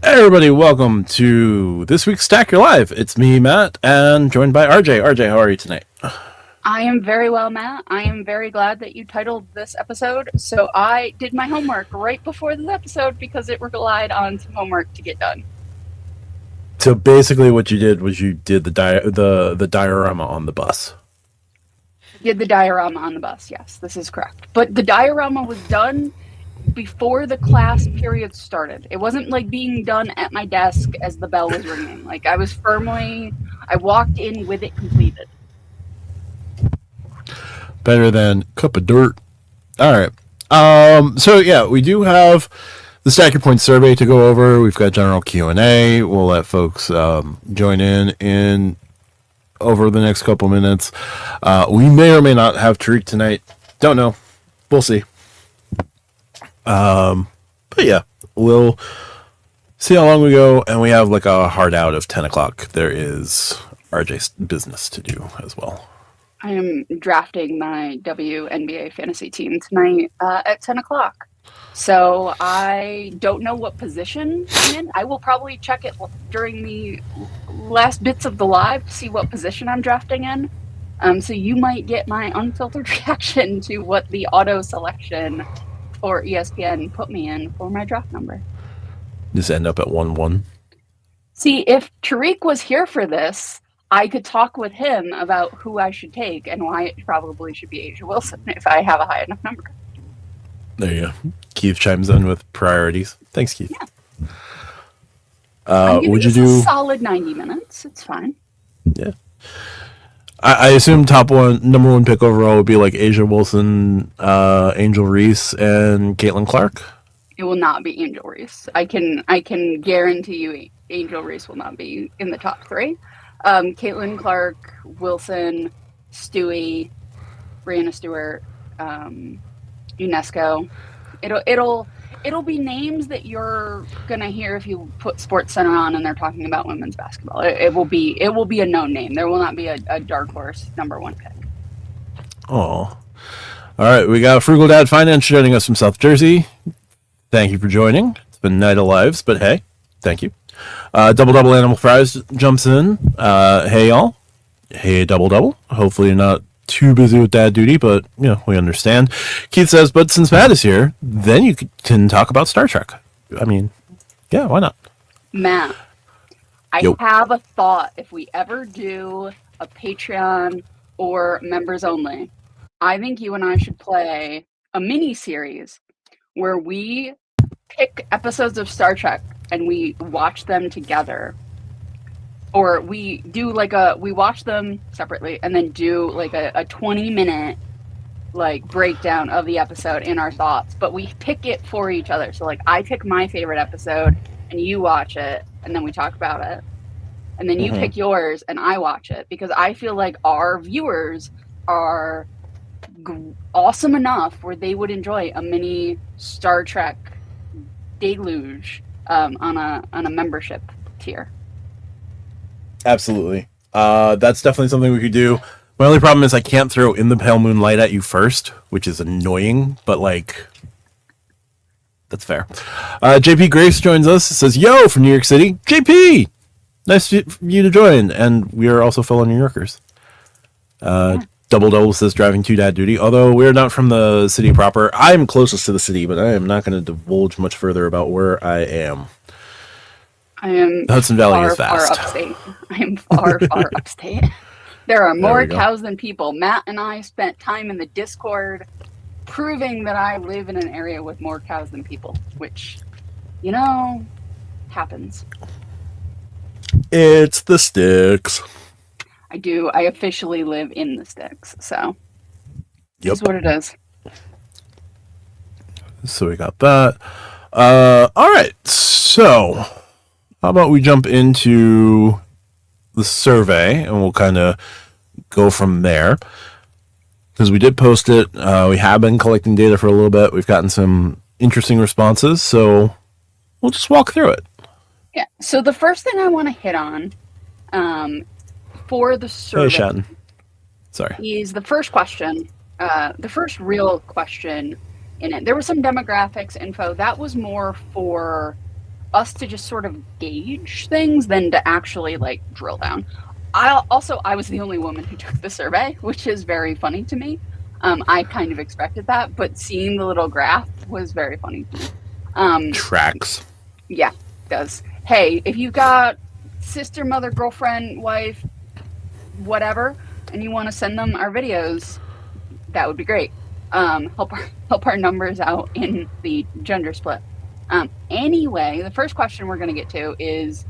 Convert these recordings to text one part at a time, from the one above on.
Hey everybody, welcome to this week's Stack Your Live. It's me, Matt, and joined by RJ. RJ, how are you tonight? I am very well, Matt. I am very glad that you titled this episode. So I did my homework right before this episode because it relied on some homework to get done. So basically, what you did was you did the diorama on the bus. Did the diorama on the bus? Yes, this is correct. But the diorama was done before the class period started. It wasn't like being done at my desk as the bell was ringing. Like I walked in with it completed. Better than cup of dirt. All right. So yeah, we do have the Stack Your Points survey to go over. We've got general Q&A. We'll let folks join in over the next couple minutes. We may or may not have Tariq tonight. Don't know. We'll see. But yeah, we'll see how long we go, and we have like a hard out of 10 o'clock. There is RJ's business to do as well. I am drafting my WNBA fantasy team tonight at 10 o'clock. So I don't know what position I'm in. I will probably check it during the last bits of the live to see what position I'm drafting in. So you might get my unfiltered reaction to what the auto selection for ESPN put me in for my draft number. Just end up at 1-1. See, if Tariq was here for this, I could talk with him about who I should take and why it probably should be Asia Wilson if I have a high enough number. There you go. Keith chimes in with priorities. Thanks, Keith. Yeah. Would you do a solid 90 minutes? It's fine. Yeah. I assume number one pick overall would be like Asia Wilson, Angel Reese, and Caitlin Clark. It will not be Angel Reese. I can guarantee you Angel Reese will not be in the top three. Caitlin Clark, Wilson, Stewie, Brianna Stewart, UNESCO. It'll be names that you're gonna hear if you put Sports Center on and they're talking about women's basketball. It will be a known name. There will not be a dark horse number one pick. Oh, all right. We got Frugal Dad Finance joining us from South Jersey. Thank you for joining. It's been Night of Lives, but hey, thank you. Double Animal Fries jumps in. Hey y'all. Hey Double. Hopefully you're not too busy with dad duty, but we understand. Keith says, but since Matt is here, then you can talk about Star Trek. I mean, yeah, why not? Matt, I have a thought. If we ever do a Patreon or members only, I think you and I should play a mini series where we pick episodes of Star Trek and we watch them together. Or we do we watch them separately and then do like a 20-minute like breakdown of the episode in our thoughts, but we pick it for each other. So like I pick my favorite episode and you watch it and then we talk about it. And then you pick yours and I watch it, because I feel like our viewers are awesome enough where they would enjoy a mini Star Trek deluge on a membership tier. Absolutely. That's definitely something we could do. My only problem is I can't throw In the Pale Moonlight at you first, which is annoying, but like, that's fair. JP Grace joins us. It says, yo, from New York City. JP! Nice for you to join. And we are also fellow New Yorkers. Double says driving to dad duty. Although we're not from the city proper. I'm closest to the city, but I am not going to divulge much further about where I am. I am Hudson Valley is far vast. upstate. I am far upstate. There are more cows than people. Matt and I spent time in the Discord proving that I live in an area with more cows than people, which, happens. It's the sticks. I do. I officially live in the sticks, so it's what it is. So we got that. All right. So how about we jump into the survey and we'll kind of go from there, because we did post it. We have been collecting data for a little bit. We've gotten some interesting responses, so we'll just walk through it. Yeah. So the first thing I want to hit on for the survey is the first question, the first real question in it. There was some demographics info that was more for us to just sort of gauge things than to actually like drill down. I was the only woman who took the survey, which is very funny to me. I kind of expected that, but seeing the little graph was very funny to me. Tracks. Yeah, it does. Hey, if you've got sister, mother, girlfriend, wife, whatever, and you want to send them our videos, that would be great. Help our numbers out in the gender split. Anyway, the first question we're going to get to is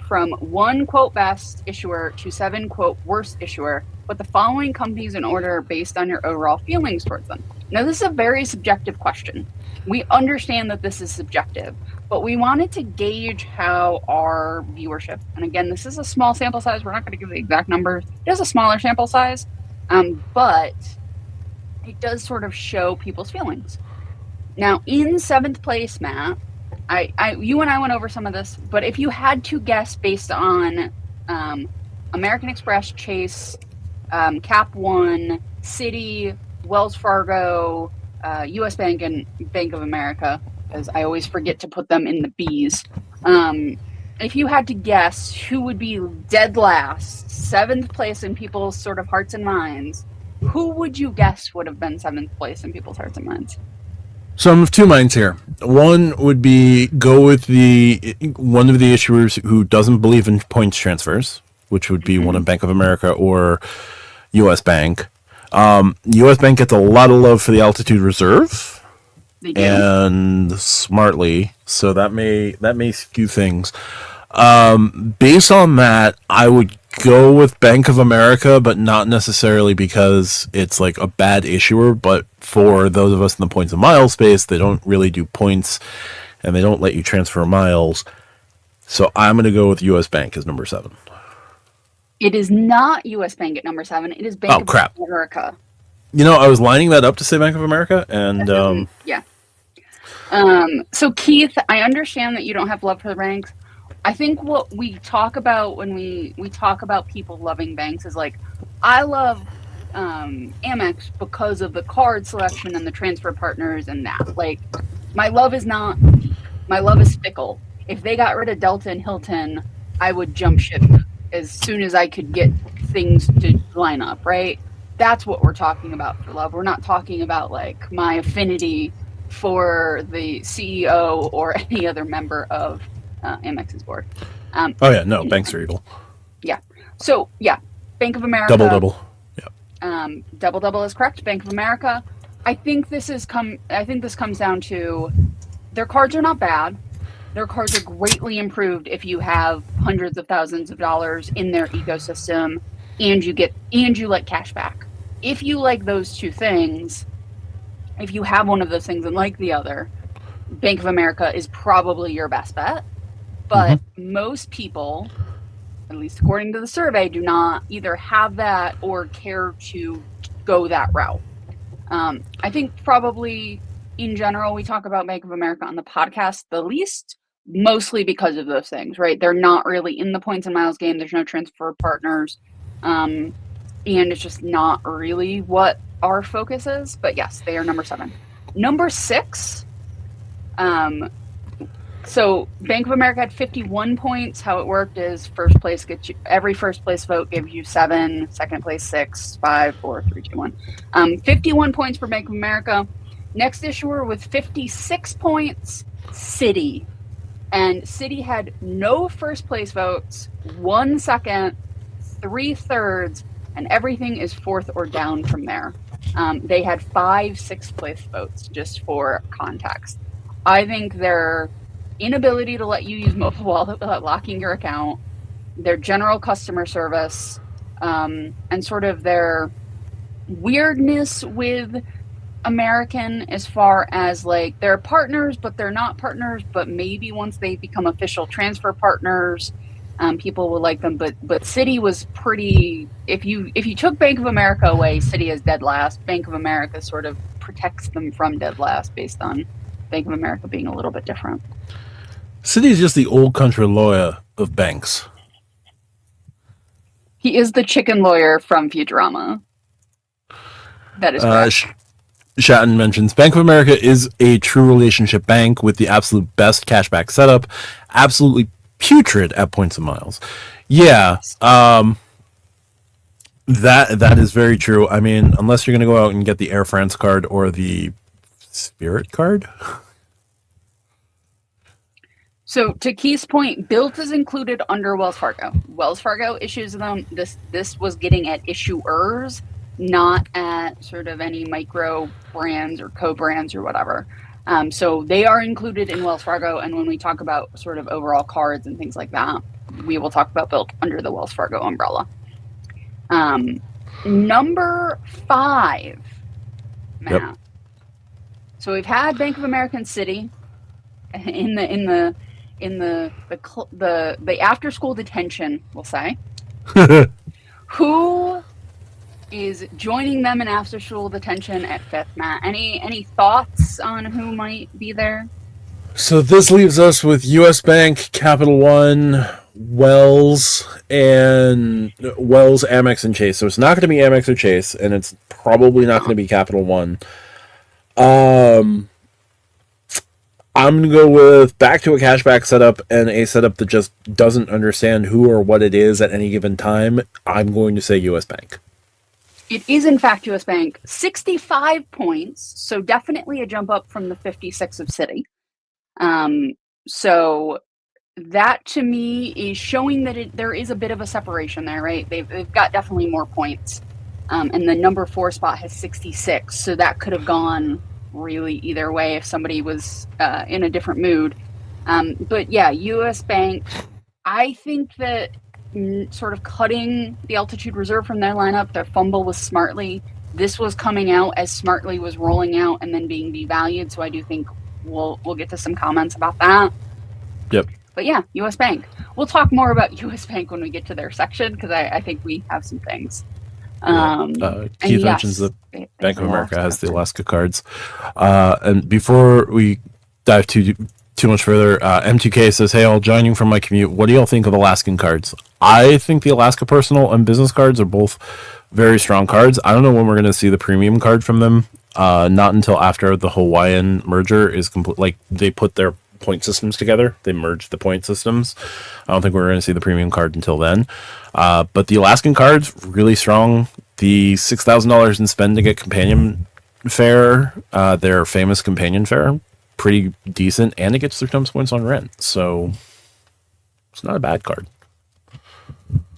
from 1 quote best issuer to 7 quote worst issuer, but the following companies in order based on your overall feelings towards them. Now, this is a very subjective question. We understand that this is subjective, but we wanted to gauge how our viewership, and again, this is a small sample size. We're not going to give the exact numbers. It is a smaller sample size, but it does sort of show people's feelings. Now, in 7th place, Matt, you and I went over some of this, but if you had to guess based on American Express, Chase, Cap One, Citi, Wells Fargo, U.S. Bank, and Bank of America, because I always forget to put them in the B's. If you had to guess who would be dead last, 7th place in people's sort of hearts and minds, who would you guess would have been 7th place in people's hearts and minds? So I'm of two minds here. One would be go with one of the issuers who doesn't believe in points transfers, which would be one of Bank of America or U.S. Bank. U.S. Bank gets a lot of love for the altitude reserve, and smartly, so that may skew things. Based on that, I would go with Bank of America, but not necessarily because it's like a bad issuer, but for those of us in the points and miles space, they don't really do points and they don't let you transfer miles. So I'm going to go with U.S. Bank as number 7. It is not U.S. Bank at number 7. It is Bank of America. You know, I was lining that up to say Bank of America, and yeah. So Keith, I understand that you don't have love for the banks. I think what we talk about when we talk about people loving banks is like, I love Amex because of the card selection and the transfer partners and that. Like, my love is not deep. My love is fickle. If they got rid of Delta and Hilton, I would jump ship as soon as I could get things to line up, right? That's what we're talking about for love. We're not talking about like my affinity for the CEO or any other member of Amex's board. Banks are evil. Yeah. So yeah, Bank of America. Double. Yeah. Double is correct. Bank of America. I think this comes down to their cards are not bad. Their cards are greatly improved if you have hundreds of thousands of dollars in their ecosystem and you like cash back. If you like those two things, if you have one of those things and like the other, Bank of America is probably your best bet. But most people, at least according to the survey, do not either have that or care to go that route. I think probably in general, we talk about Bank of America on the podcast the least, mostly because of those things, right? They're not really in the points and miles game. There's no transfer partners. And it's just not really what our focus is. But yes, they are number 7. Number 6, so Bank of America had 51 points. How it worked is first place gets you, every first place vote gives you 7, second place 6, 5, 4, 3, 2, 1. 51 points for Bank of America. Next issuer with 56 points, Citi. And Citi had no first place votes, 1 second, 3 thirds, and everything is 4th or down from there. They had 5 sixth place votes, just for context. I think their inability to let you use mobile wallet without locking your account, their general customer service, and sort of their weirdness with American as far as like they're partners, but they're not partners, but maybe once they become official transfer partners, people will like them. But Citi was pretty, if you took Bank of America away, Citi is dead last. Bank of America sort of protects them from dead last based on Bank of America being a little bit different. Citi is just the old country lawyer of banks. He is the chicken lawyer from Futurama. That is correct. Shatton mentions Bank of America is a true relationship bank with the absolute best cashback setup. Absolutely putrid at points and miles. Yeah, that is very true. I mean, unless you're going to go out and get the Air France card or the Spirit card. So to Keith's point, Bilt is included under Wells Fargo. Wells Fargo issues them. This was getting at issuers, not at sort of any micro brands or co-brands or whatever. So they are included in Wells Fargo. And when we talk about sort of overall cards and things like that, we will talk about Bilt under the Wells Fargo umbrella. Number 5, Matt. Yep. So we've had Bank of America and Citi in the after school detention, we'll say. Who is joining them in after school detention at 5th, Matt? Any thoughts on who might be there? So this leaves us with U.S. Bank, Capital One, Wells, Amex, and Chase. So it's not going to be Amex or Chase, and it's probably not going to be Capital One. I'm going to go with back to a cashback setup and a setup that just doesn't understand who or what it is at any given time. I'm going to say U.S. Bank. It is, in fact, U.S. Bank. 65 points, so definitely a jump up from the 56 of Citi. So that, to me, is showing that there is a bit of a separation there, right? They've got definitely more points. And the number 4 spot has 66, so that could have gone really either way if somebody was in a different mood. But yeah, U.S. Bank, I think that sort of cutting the altitude reserve from their lineup, their fumble was Smartly. This was coming out as Smartly was rolling out and then being devalued, so I do think we'll get to some comments about that. Yep. But yeah, U.S. Bank. We'll talk more about U.S. Bank when we get to their section, because I think we have some things. Keith mentions that Bank of America has the Alaska cards. And before we dive too much further, M2K says, hey, I'll join you from my commute. What do y'all think of Alaskan cards? I think the Alaska personal and business cards are both very strong cards. I don't know when we're going to see the premium card from them. Not until after the Hawaiian merger is complete. Like, they put their point systems together. They merged the point systems. I don't think we're going to see the premium card until then. But the Alaskan cards, really strong. The $6,000 in spend to get companion fare, their famous companion fare, pretty decent, and it gets 3 times points on rent. So it's not a bad card.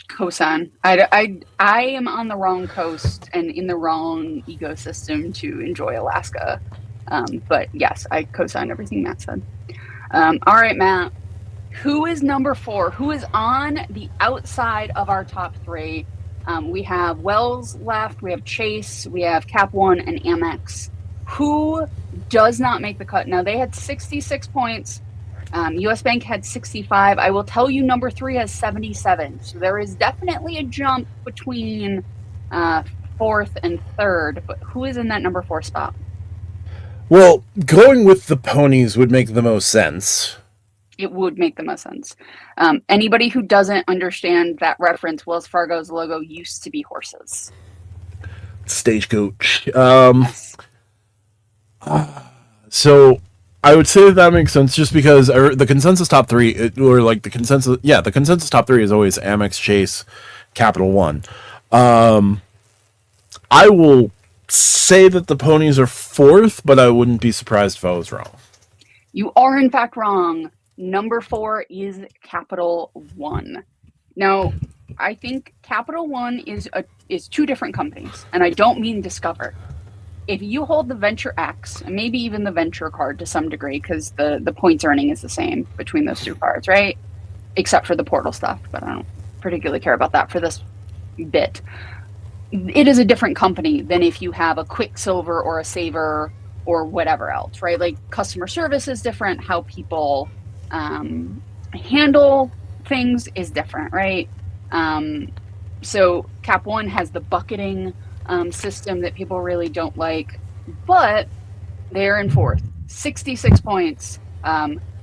Cosign. I am on the wrong coast and in the wrong ecosystem to enjoy Alaska. But yes, I cosign everything Matt said. All right, Matt. Who is number 4? Who is on the outside of our top 3? We have Wells left, we have Chase, we have Cap One, and Amex. Who does not make the cut? Now, they had 66 points. U.S. Bank had 65. I will tell you number 3 has 77. So there is definitely a jump between 4th and 3rd. But who is in that number 4 spot? Well, going with the ponies would make the most sense. It would make the most sense. Anybody who doesn't understand that reference, Wells Fargo's logo used to be horses. Stagecoach. So I would say that makes sense just because the consensus top 3, the consensus top 3 is always Amex, Chase, Capital One. I will say that the ponies are 4th, but I wouldn't be surprised if I was wrong. You are, in fact, wrong. Number 4 is Capital One. Now, I think Capital One is 2 different companies, and I don't mean Discover. If you hold the Venture X, and maybe even the Venture card to some degree, because the points earning is the same between those 2 cards, right? Except for the portal stuff, but I don't particularly care about that for this bit. It is a different company than if you have a Quicksilver or a Saver or whatever else, right? Like, customer service is different, how people handle things is different, right? So Cap One has the bucketing system that people really don't like, but they're in 4th, 66 points.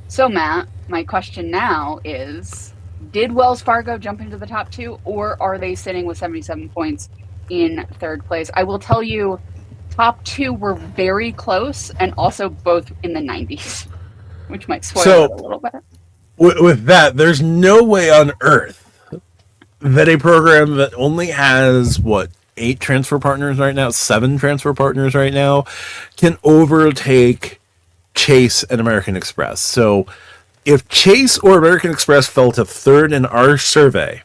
So Matt, my question now is, did Wells Fargo jump into the top 2, or are they sitting with 77 points in 3rd place? I will tell you, top two were very close and also both in the 90s, which might spoil So it a little bit. with that, there's no way on earth that a program that only has, what, 8 transfer partners right now, 7 transfer partners right now, can overtake Chase and American Express. So if Chase or American Express fell to third in our survey,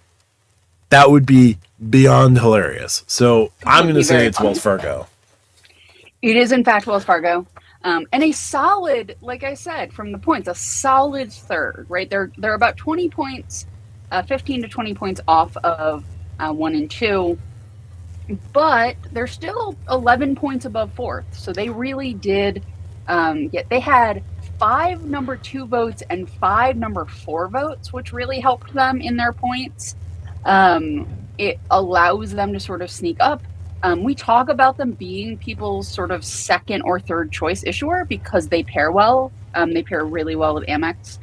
that would be beyond hilarious. So I'm going to say it's Wells Fargo. It is, in fact, Wells Fargo. And a solid, like I said, from the points, a solid third, right? They're about 20 points, 15 to 20 points off of 1 and 2. But they're still 11 points above fourth. So they really did they had 5 number 2 votes and 5 number 4 votes, which really helped them in their points. It allows them to sort of sneak up. We talk about them being people's sort of second or third choice issuer because they pair well. They pair really well with Amex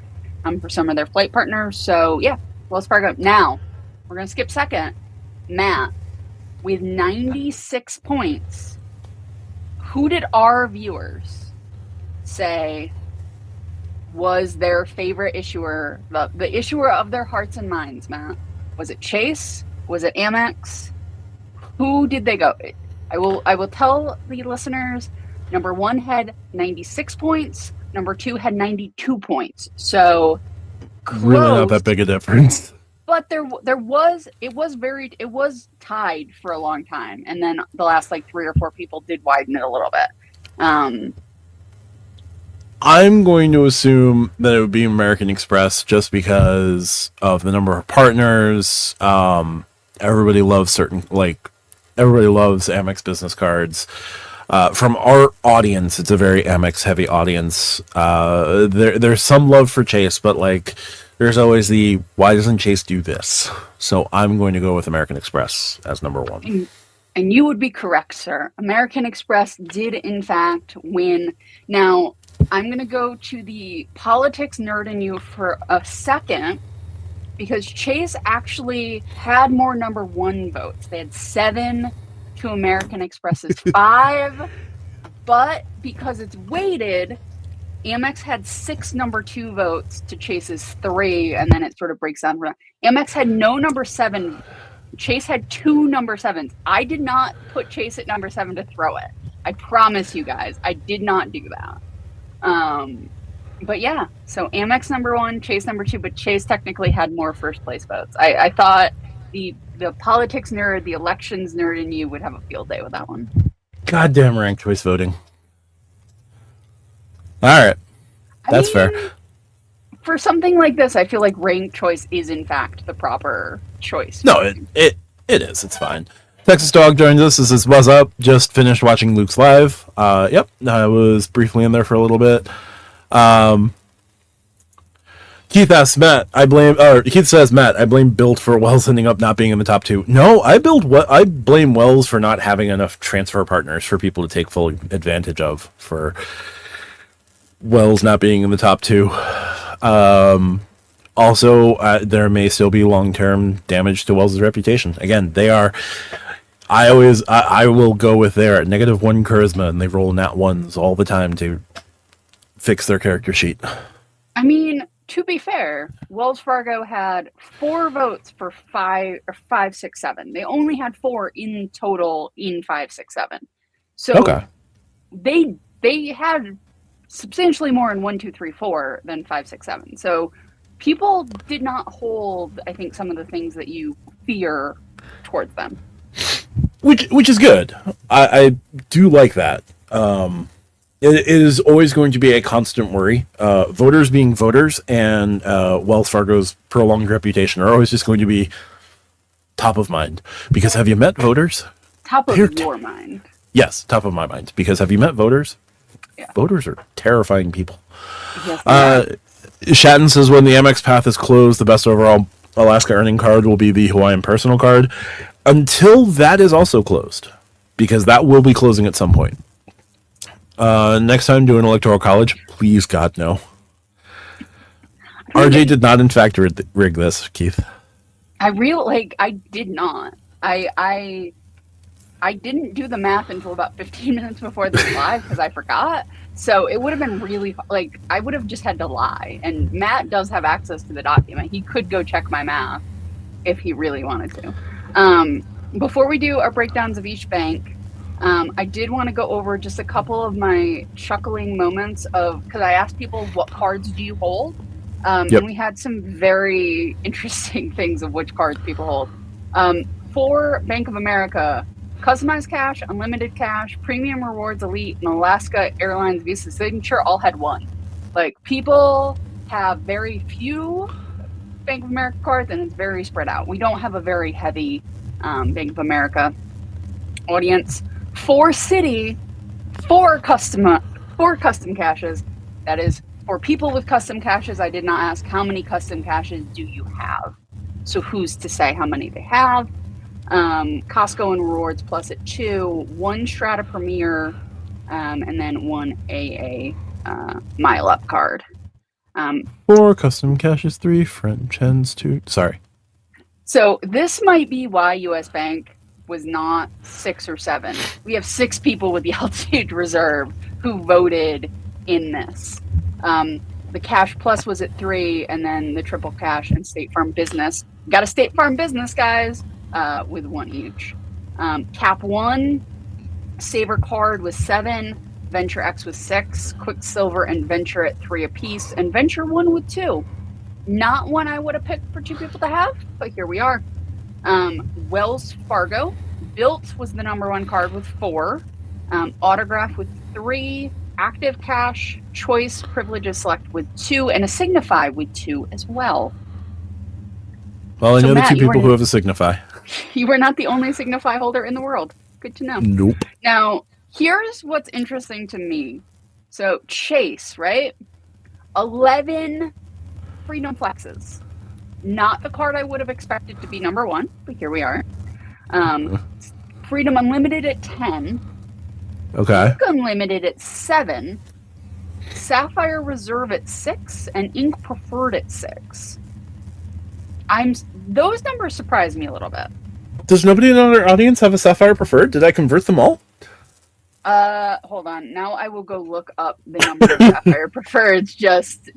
for some of their flight partners. So yeah, Wells Fargo. Now, we're going to skip second. Matt, with 96 points, who did our viewers say was their favorite issuer, the issuer of their hearts and minds, Matt? Was it Chase? Was it Amex? Who did they go? I will tell the listeners, number 1 had 96 points, number 2 had 92 points. So close, really not that big a difference. But it was tied for a long time, and then the last like 3 or 4 people did widen it a little bit. I'm going to assume that it would be American Express just because of the number of partners. Everybody loves everybody loves Amex business cards. From our audience, it's a very Amex heavy audience. There's some love for Chase, but like there's always the why doesn't Chase do this? So I'm going to go with American Express as number 1. And you would be correct, sir. American Express did in fact win. Now, I'm going to go to the politics nerd in you for a second because Chase actually had more number 1 votes. They had 7 to American Express's 5, but because it's weighted, Amex had 6 number 2 votes to Chase's 3, and then it sort of breaks down. Amex had no number 7. Chase had 2 number 7s. I did not put Chase at number 7 to throw it. I promise you guys, I did not do that. But yeah, so Amex number 1, Chase number 2, but Chase technically had more first place votes. I thought the politics nerd, the elections nerd in you would have a field day with that one. Goddamn ranked choice voting. All right, that's fair. For something like this, I feel like ranked choice is in fact the proper choice. No, it is. It's fine. Texas Dog joins us. This is Buzz Up. Just finished watching Luke's live. Yep, I was briefly in there for a little bit. Keith asks Matt, Keith says, Matt, I blame Built for Wells ending up not being in the top 2. No, I blame Wells for not having enough transfer partners for people to take full advantage of, for Wells not being in the top 2. Also, there may still be long-term damage to Wells' reputation. Again, they are. I will go with their -1 charisma, and they roll nat 1s all the time to fix their character sheet. I mean, to be fair, Wells Fargo had 4 votes for 5, 6, 7. They only had 4 in total in 5, 6, 7. So okay. They had substantially more in 1, 2, 3, 4 than 5, 6, 7. So people did not hold, I think, some of the things that you fear towards them. Which is good. I do like that. It is always going to be a constant worry. Voters being voters and Wells Fargo's prolonged reputation are always just going to be top of mind. Because have you met voters? Top of your mind. Yes, top of my mind. Because have you met voters? Yeah. Voters are terrifying people. Yes, Shatton says when the Amex path is closed, the best overall Alaska earning card will be the Hawaiian personal card. Until that is also closed. Because that will be closing at some point. Next time doing Electoral College, please God, no. RJ did not in fact rig this, Keith. I did not. I I didn't do the math until about 15 minutes before this live because I forgot. So it would have been really, like, I would have just had to lie. And Matt does have access to the document. He could go check my math if he really wanted to. Before we do our breakdowns of each bank, I did want to go over just a couple of my chuckling moments because I asked people, what cards do you hold? Yep. And we had some very interesting things of which cards people hold. For Bank of America, Customized Cash, Unlimited Cash, Premium Rewards Elite, and Alaska Airlines Visa Signature all had one. Like, people have very few Bank of America cards, and it's very spread out. We don't have a very heavy Bank of America audience. For Citi, four custom caches. That is, for people with custom caches, I did not ask how many custom caches do you have. So who's to say how many they have? Costco and Rewards Plus at 2, 1 Strata Premier, and then 1 AA Mile Up card. 4 custom caches, 3 French hens, 2. Sorry. So this might be why US Bank was not 6 or 7. We have 6 people with the Altitude Reserve who voted in this. The Cash Plus was at 3, and then the Triple Cash and State Farm Business. Got a State Farm Business, guys, with 1 each. Cap 1, Saver Card was 7, Venture X with 6, Quicksilver and Venture at 3 apiece, and Venture 1 with 2. Not one I would have picked for 2 people to have, but here we are. Wells Fargo, Built was the number 1 card with 4, Autograph with 3, Active Cash, Choice, Privileges Select with 2, and a Signify with 2 as well. Well, I know Matt, the 2 people who have a Signify. You were not the only Signify holder in the world. Good to know. Nope. Now, here's what's interesting to me. So, Chase, right? 11 Freedom Flexes. Not the card I would have expected to be number 1, but here we are. Freedom Unlimited at 10. Okay. Ink Unlimited at 7. Sapphire Reserve at 6, and Ink Preferred at 6. Those numbers surprise me a little bit. Does nobody in our audience have a Sapphire Preferred? Did I convert them all? Hold on. Now I will go look up the number of Sapphire Preferreds just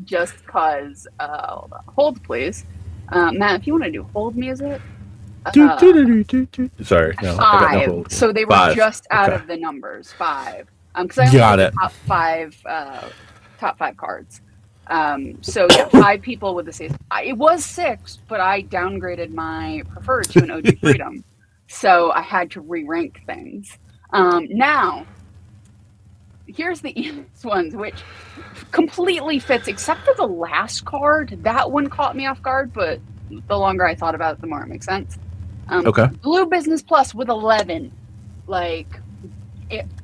cause. Hold on. Hold, please. Matt, if you want to do hold music. Sorry, no. 5. I got no hold. So they were 5. just out Okay. of the numbers. 5. Because I only Got have it. the top 5 cards. So yeah, 5 people with the same. It was 6, but I downgraded my preferred to an OG Freedom, so I had to re-rank things. Now, here's the easiest ones, which completely fits, except for the last card. That one caught me off guard, but the longer I thought about it, the more it makes sense. Okay. Blue Business Plus with 11. Like,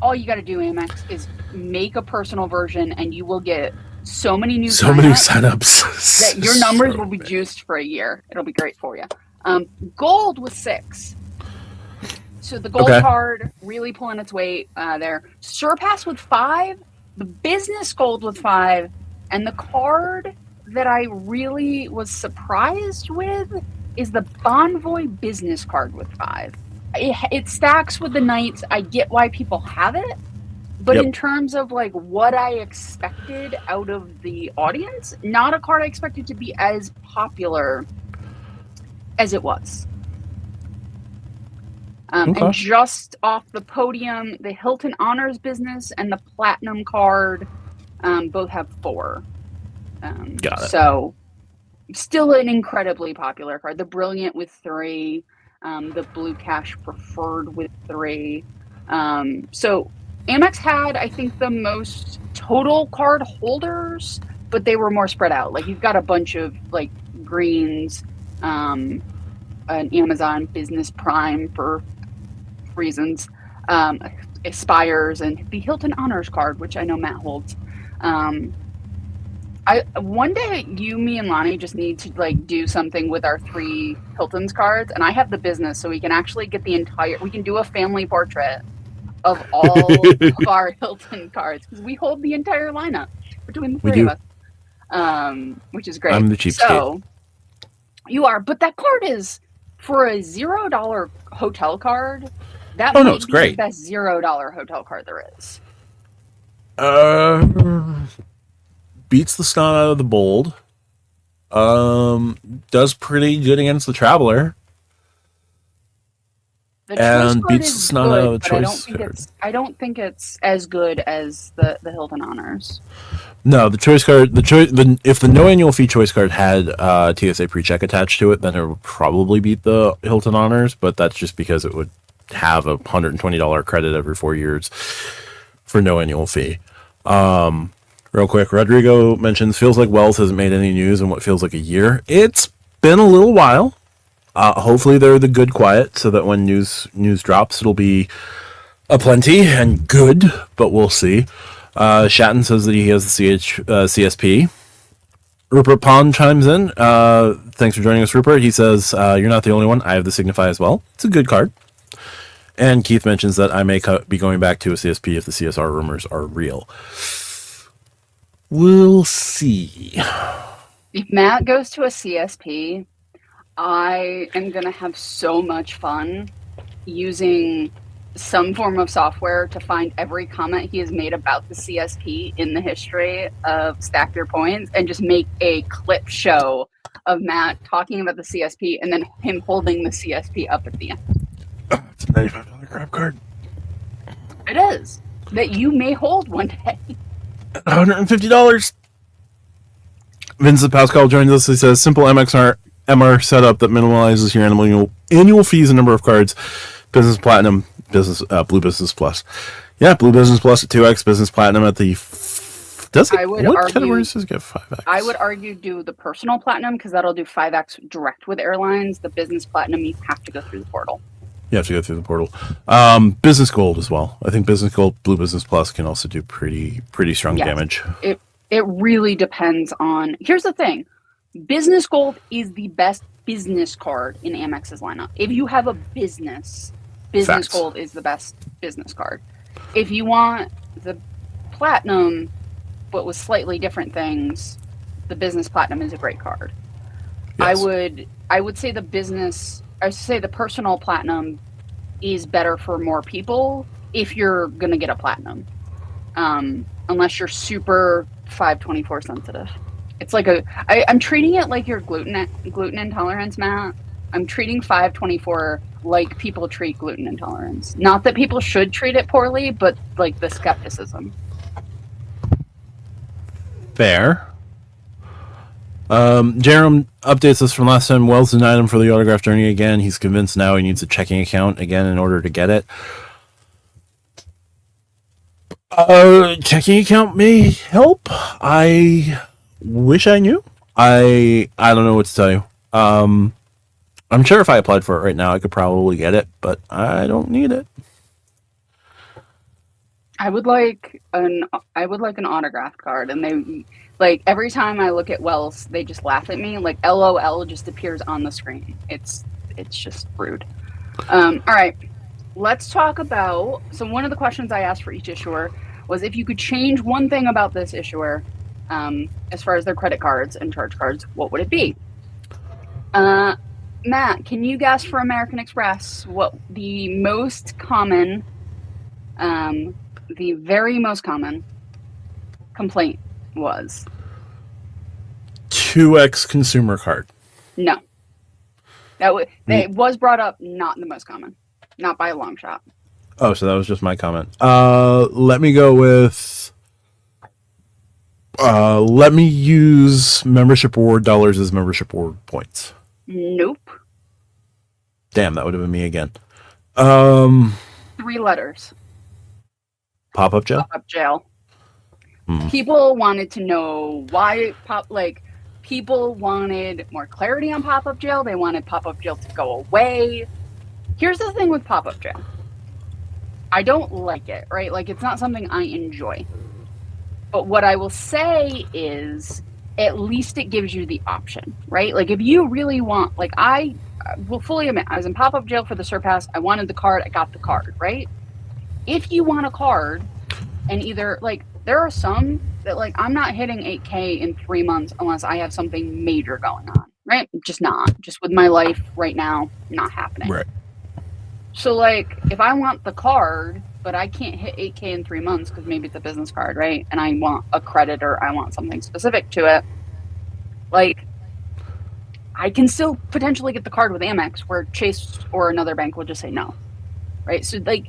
all you got to do, Amex, is make a personal version, and you will get so many new signups that your numbers will be juiced for a year. It'll be great for you. Gold with 6. So the gold card really pulling its weight there. Surpass with 5. The business gold with 5. And the card that I really was surprised with is the Bonvoy business card with 5. It stacks with the Knights. I get why people have it. But in terms of like what I expected out of the audience, not a card I expected to be as popular as it was. And just off the podium, the Hilton Honors Business and the Platinum card both have 4. Got it. So still an incredibly popular card. The Brilliant with 3, the Blue Cash Preferred with 3. So Amex had, I think, the most total card holders, but they were more spread out. Like, you've got a bunch of, like, greens, an Amazon Business Prime for reasons, Aspires, and the Hilton Honors card, which I know Matt holds. One day, you, me, and Lonnie just need to, like, do something with our 3 Hilton's cards, and I have the business, so we can actually get we can do a family portrait of all of our Hilton cards, because we hold the entire lineup between the 3 of us, which is great. I'm the cheapskate. So, you are, but that card is, for a $0 hotel card, That Oh no, might it's be great. the best $0 hotel card there is. Beats the snot out of the bold. Does pretty good against the traveler. The choice And card beats the is snot out of good, the but I don't choice think card. it's as good as the Hilton Honors. No, the choice card, if the no annual fee choice card had TSA pre-check attached to it, then it would probably beat the Hilton Honors, but that's just because it would have a $120 credit every 4 years for no annual fee. Real quick, Rodrigo mentions feels like Wells hasn't made any news in what feels like a year. It's been a little while. Hopefully they're the good quiet so that when news drops, it'll be aplenty and good, but we'll see. Shatton says that he has the CSP. Rupert Pond chimes in. Thanks for joining us, Rupert. He says, you're not the only one. I have the Signify as well. It's a good card. And Keith mentions that I may be going back to a CSP if the CSR rumors are real. We'll see. If Matt goes to a CSP, I am going to have so much fun using some form of software to find every comment he has made about the CSP in the history of Stack Your Points and just make a clip show of Matt talking about the CSP and then him holding the CSP up at the end. It's a $95 grab card. It is. That you may hold one day. $150. Vincent Pascal joins us. He says, simple MR setup that minimalizes your annual fees and number of cards. Business Platinum, Blue Business Plus. Yeah, Blue Business Plus at 2x, Business Platinum at the... What categories does it get 5x? I would argue do the personal Platinum because that'll do 5x direct with airlines. The Business Platinum, you have to go through the portal. You have to go through the portal. Business Gold as well. I think Business Gold, Blue Business Plus can also do pretty strong damage. It really depends on... Here's the thing. Business Gold is the best business card in Amex's lineup. If you have a business Facts. Gold is the best business card. If you want the Platinum, but with slightly different things, the Business Platinum is a great card. Yes. I would say the personal Platinum is better for more people if you're gonna get a Platinum, unless you're super 524 sensitive. It's like I'm treating it like your gluten intolerance, Matt. I'm treating 524 like people treat gluten intolerance. Not that people should treat it poorly, but like the skepticism. Fair. Jerem updates us from last time. Wells denied him for the autograph journey again. He's convinced now he needs a checking account again in order to get it. Checking account may help. I wish I knew. I don't know what to tell you. I'm sure if I applied for it right now, I could probably get it, but I don't need it. I would like an autograph card, and they like every time I look at Wells, they just laugh at me. Like LOL just appears on the screen. It's just rude. All right, let's talk about. So one of the questions I asked for each issuer was if you could change one thing about this issuer, as far as their credit cards and charge cards, what would it be? Matt, can you guess for American Express what the most common, the very most common complaint was? 2x consumer card. No. It was brought up, not the most common. Not by a long shot. Oh, so that was just my comment. Let me go with... let me use membership reward dollars as membership reward points. Nope. Damn, that would have been me again. 3 letters. Pop-up jail? Pop-up jail. People wanted to know why people wanted more clarity on pop-up jail. They wanted pop-up jail to go away. Here's the thing with pop-up jail. I don't like it, right? Like, it's not something I enjoy. But what I will say is, at least it gives you the option, right? Like, if you really want, like, I will fully admit, I was in pop-up jail for the Surpass. I wanted the card. I got the card, right? If you want a card, and either, like, there are some that, like, I'm not hitting 8K in 3 months unless I have something major going on, right? Just not. Just with my life right now, not happening. Right. So, like, if I want the card, but I can't hit 8K in 3 months because maybe it's a business card, right? And I want a credit or I want something specific to it, like, I can still potentially get the card with Amex where Chase or another bank will just say no, right? So, like,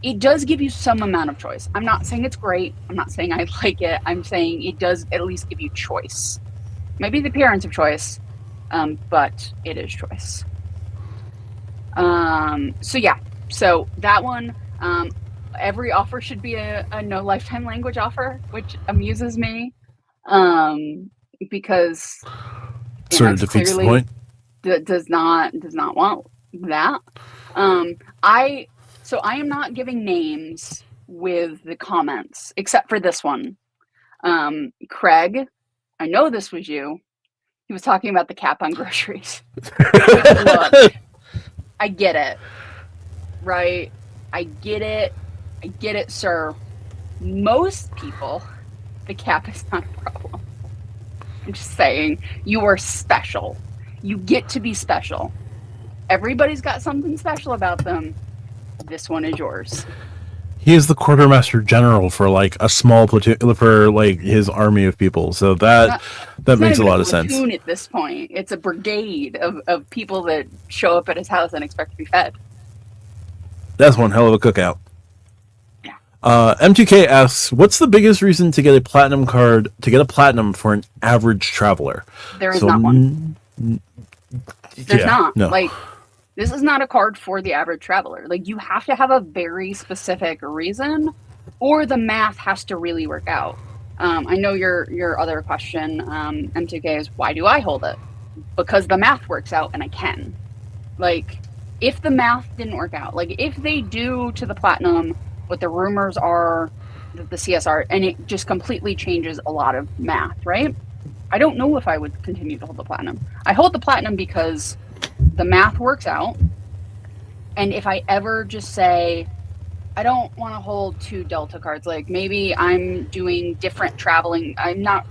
it does give you some amount of choice. I'm not saying it's great. I'm not saying I like it. I'm saying it does at least give you choice. Maybe the appearance of choice, but it is choice. So yeah, so that one, every offer should be a no lifetime language offer, which amuses me, because Sort of Amex defeats the clearly point. does not want that. So I am not giving names with the comments except for this one. Craig, I know this was you. He was talking about the cap on groceries. Look, I get it, right? I get it, sir. Most people, the cap is not a problem. I'm just saying, you are special. You get to be special. Everybody's got something special about them. This one is yours. He is the quartermaster general for like a small platoon for like his army of people. So that makes a lot of sense. At this point, it's a brigade of people that show up at his house and expect to be fed. That's one hell of a cookout. Yeah. M2K asks, "What's the biggest reason to get a platinum card to get a platinum for an average traveler?" There is not one. There's not. No. Like, this is not a card for the average traveler. Like, you have to have a very specific reason, or the math has to really work out. I know your other question, M2K, is why do I hold it? Because the math works out and I can. Like, if the math didn't work out, like if they do to the platinum what the rumors are that the CSR, and it just completely changes a lot of math, right? I don't know if I would continue to hold the platinum. I hold the platinum because the math works out. And if I ever just say, I don't want to hold 2 Delta cards, like maybe I'm doing different traveling, I'm not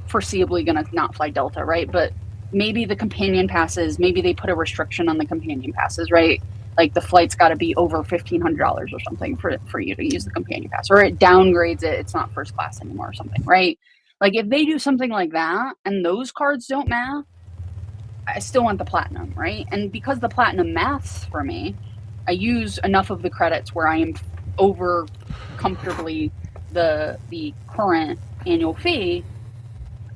foreseeably going to not fly Delta, right? But maybe the companion passes, maybe they put a restriction on the companion passes, right? Like the flight's got to be over $1,500 or something for you to use the companion pass, or it downgrades it, it's not first class anymore or something, right? Like if they do something like that and those cards don't math, I still want the platinum, right? And because the platinum maths for me, I use enough of the credits where I am over comfortably the current annual fee.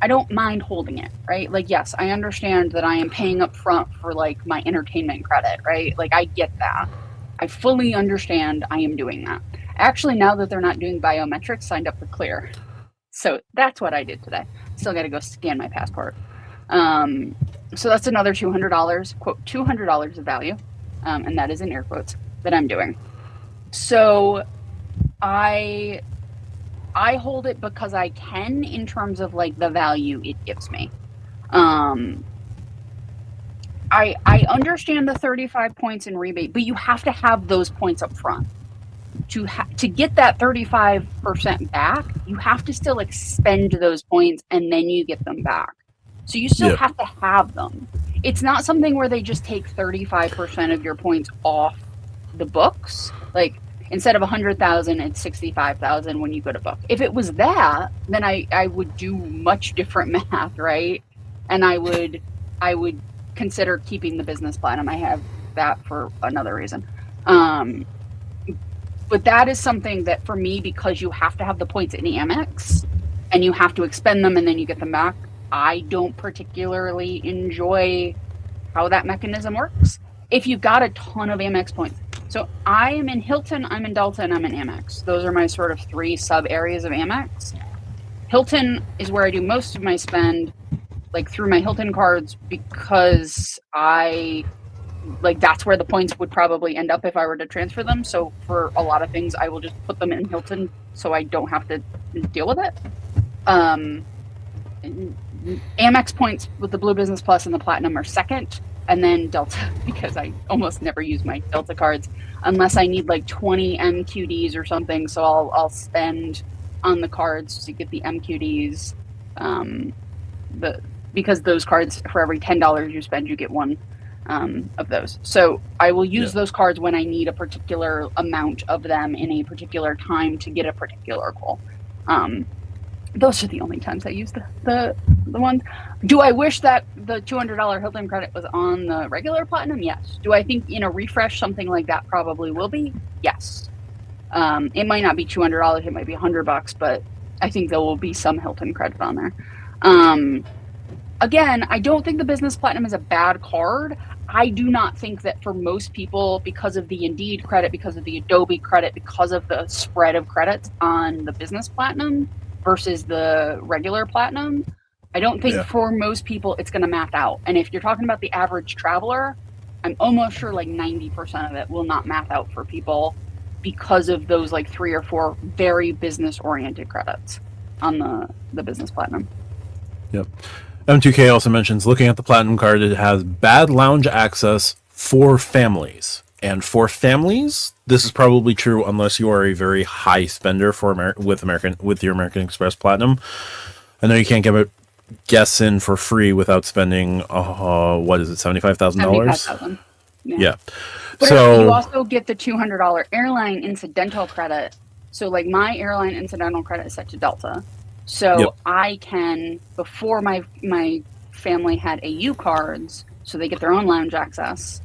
I don't mind holding it, right? Like, yes, I understand that I am paying up front for like my entertainment credit, right? Like I get that. I fully understand I am doing that. Actually, now that they're not doing biometrics, signed up for Clear. So that's what I did today. Still got to go scan my passport. So that's another $200, quote, $200 of value. And that is in air quotes that I'm doing. So I hold it because I can, in terms of like the value it gives me. I understand the 35 points in rebate, but you have to have those points up front. To get that 35% back, you have to still expend those points and then you get them back. So you still have to have them. It's not something where they just take 35% of your points off the books. Like instead of 100,000, it's 65,000 when you go to book. If it was that, then I would do much different math, right? And I would consider keeping the business platinum. I have that for another reason. But that is something that for me, because you have to have the points in Amex and you have to expend them and then you get them back, I don't particularly enjoy how that mechanism works. If you've got a ton of Amex points. So I am in Hilton, I'm in Delta, and I'm in Amex. Those are my sort of 3 sub areas of Amex. Hilton is where I do most of my spend, like through my Hilton cards, because that's where the points would probably end up if I were to transfer them. So for a lot of things, I will just put them in Hilton so I don't have to deal with it. Amex points with the Blue Business Plus and the Platinum are second, and then Delta, because I almost never use my Delta cards unless I need like 20 MQDs or something. So I'll spend on the cards to get the MQDs. Because those cards, for every $10 you spend, you get one. of those. So I will use those cards when I need a particular amount of them in a particular time to get a particular goal. Those are the only times I use the ones. Do I wish that the $200 Hilton credit was on the regular Platinum? Yes. Do I think in a refresh something like that probably will be? Yes. It might not be $200, it might be $100, but I think there will be some Hilton credit on there. Again, I don't think the Business Platinum is a bad card. I do not think that for most people, because of the Indeed credit, because of the Adobe credit, because of the spread of credits on the Business Platinum versus the regular Platinum, I don't think for most people it's going to math out. And if you're talking about the average traveler, I'm almost sure like 90% of it will not math out for people because of those like 3 or 4 very business-oriented credits on the Business Platinum. Yep. M2K also mentions, looking at the Platinum card, it has bad lounge access for families. And for families, this is probably true unless you are a very high spender for with your American Express Platinum. I know you can't get guests in for free without spending what is it, $75,000? $75,000. Yeah. But so you also get the $200 airline incidental credit. So like my airline incidental credit is set to Delta. So I can, before my family had AU cards, so they get their own lounge access,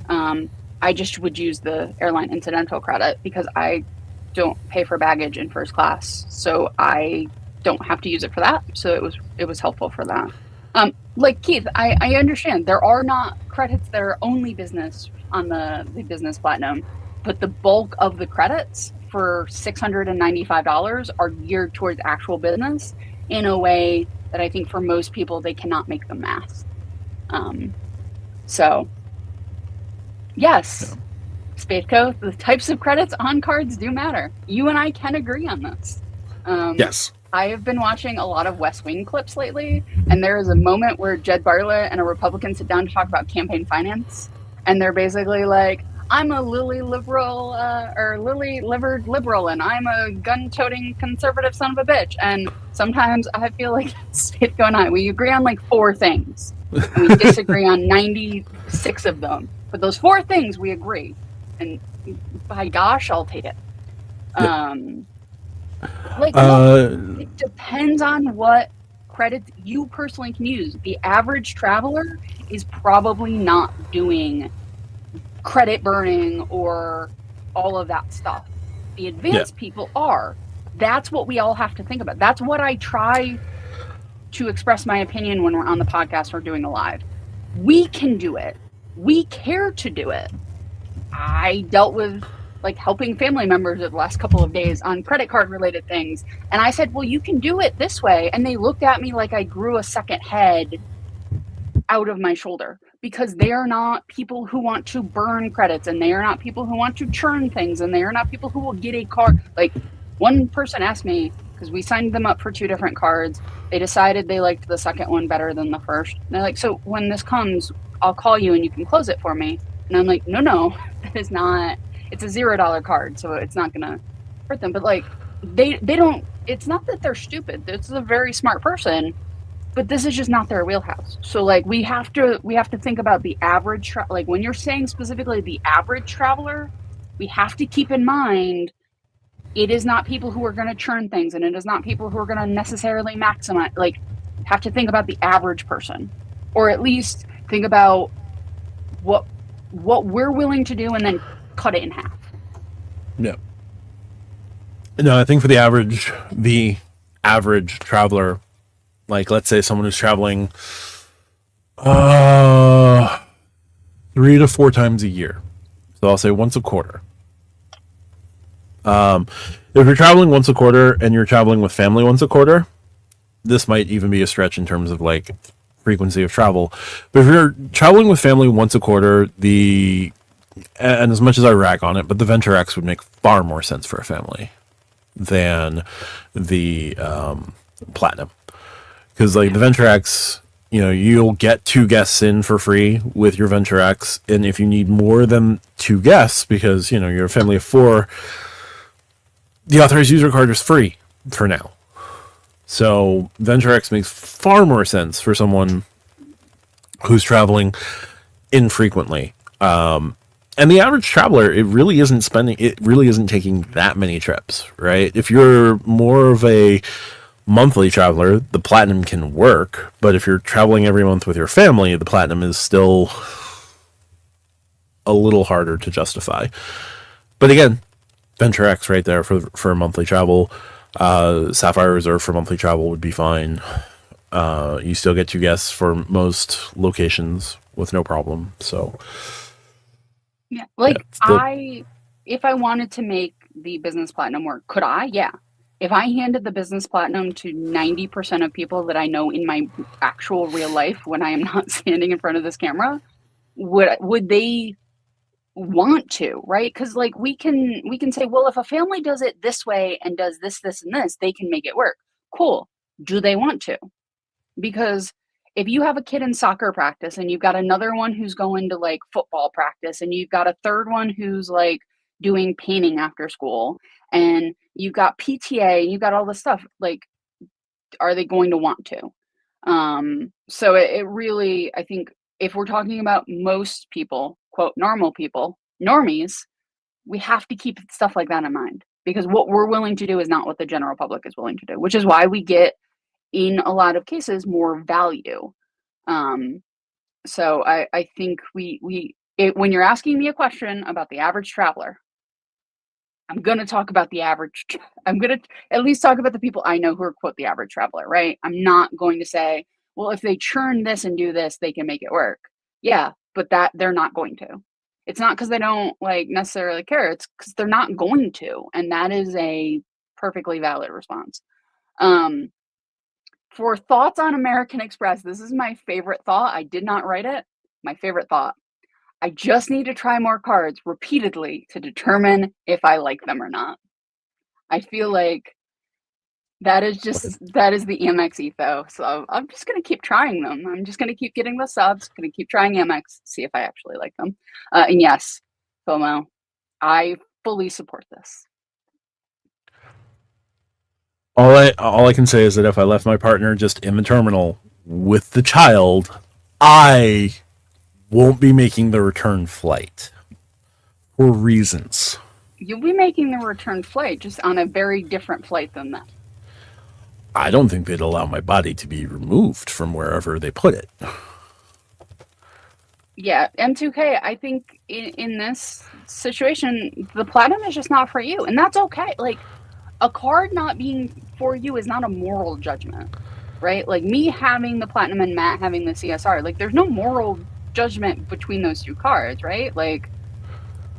I just would use the airline incidental credit because I don't pay for baggage in first class. So I don't have to use it for that. So it was helpful for that. Like Keith, I understand there are not credits that are only business on the Business Platinum, but the bulk of the credits for $695 are geared towards actual business in a way that I think for most people they cannot make the math. So yes, Spadeco, the types of credits on cards do matter. You and I can agree on this. yes. I have been watching a lot of West Wing clips lately, and there is a moment where Jed Bartlett and a Republican sit down to talk about campaign finance, and they're basically like, I'm a lily liberal, or lily-livered liberal, and I'm a gun-toting conservative son of a bitch. And sometimes I feel like it's going on. We agree on like 4 things, and we disagree on 96 of them. But those 4 things we agree, and by gosh, I'll take it. It depends on what credits you personally can use. The average traveler is probably not doing credit burning or all of that stuff. The advanced people are. That's what we all have to think about. That's what I try to express my opinion when we're on the podcast or doing a live. We can do it. We care to do it. I dealt with like helping family members the last couple of days on credit card related things. And I said, well, you can do it this way. And they looked at me like I grew a second head out of my shoulder, because they are not people who want to burn credits, and they are not people who want to churn things, and they are not people who will get a card. Like one person asked me, because we signed them up for 2 different cards, they decided they liked the second one better than the first. And they're like, so when this comes, I'll call you and you can close it for me. And I'm like, no, that is not, it's a $0 card, so it's not gonna hurt them. But like they don't, it's not that they're stupid. This is a very smart person, but this is just not their wheelhouse. So like we have to think about the average, like when you're saying specifically the average traveler, we have to keep in mind it is not people who are going to churn things, and it is not people who are going to necessarily maximize. Like, have to think about the average person, or at least think about what we're willing to do and then cut it in half. Yeah. No, I think for the average traveler, like let's say someone who's traveling 3 to 4 times a year. So I'll say once a quarter. If you're traveling once a quarter and you're traveling with family once a quarter, this might even be a stretch in terms of like frequency of travel. But if you're traveling with family once a quarter, and as much as I rag on it, but the Venture X would make far more sense for a family than the Platinum. Because like the Venture X, you'll get 2 guests in for free with your Venture X, and if you need more than 2 guests, because you're a family of 4, the authorized user card is free for now. So Venture X makes far more sense for someone who's traveling infrequently. And the average traveler, it really isn't taking that many trips, right? If you're more of a monthly traveler, the platinum can work, but if you're traveling every month with your family, the platinum is still a little harder to justify. But again, Venture X right there for monthly travel. Sapphire Reserve for monthly travel would be fine. You still get 2 guests for most locations with no problem. So yeah, like if I wanted to make the business platinum work, could I? Yeah. If I handed the business platinum to 90% of people that I know in my actual real life when I am not standing in front of this camera, would they want to, right? Because like we can say, well, if a family does it this way and does this, and this, they can make it work. Cool. Do they want to? Because if you have a kid in soccer practice and you've got another one who's going to like football practice and you've got a third one who's like doing painting after school and you've got PTA and you've got all this stuff, like, are they going to want to? So it really, I think if we're talking about most people, quote, normal people, normies, we have to keep stuff like that in mind because what we're willing to do is not what the general public is willing to do, which is why we get, in a lot of cases, more value. So I think when you're asking me a question about the average traveler, I'm going to talk about the average. I'm going to at least talk about the people I know who are, quote, the average traveler, right? I'm not going to say, well, if they churn this and do this, they can make it work. Yeah, but that they're not going to. It's not because they don't like necessarily care. It's because they're not going to. And that is a perfectly valid response. For thoughts on American Express, this is my favorite thought. I did not write it. My favorite thought. I just need to try more cards repeatedly to determine if I like them or not. I feel like that is the Amex ethos. So I'm just going to keep trying them. I'm just going to keep getting the subs, going to keep trying Amex, see if I actually like them. And yes, FOMO, I fully support this. all I can say is that if I left my partner just in the terminal with the child, I won't be making the return flight for reasons. You'll be making the return flight just on a very different flight than that. I don't think they'd allow my body to be removed from wherever they put it. Yeah, M2K, I think in this situation, the platinum is just not for you. And that's okay. Like, a card not being for you is not a moral judgment, right? Like, me having the platinum and Matt having the CSR, like, there's no moral judgment between those 2 cards, right? Like,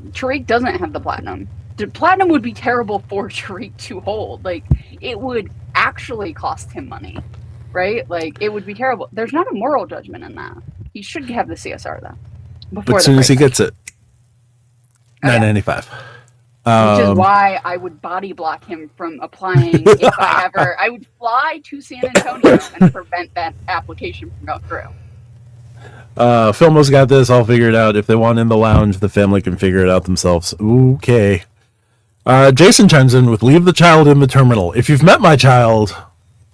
Tariq doesn't have the platinum. The platinum would be terrible for Tariq to hold. Like, it would actually cost him money, right? Like, it would be terrible. There's not a moral judgment in that. He should have the CSR though. But as soon as he gets it, $9.95. Which is why I would body block him from applying if I would fly to San Antonio and prevent that application from going through. Filmo's got this all figured out. If they want in the lounge, the family can figure it out themselves. Okay. Jason chimes in with leave the child in the terminal. If you've met my child,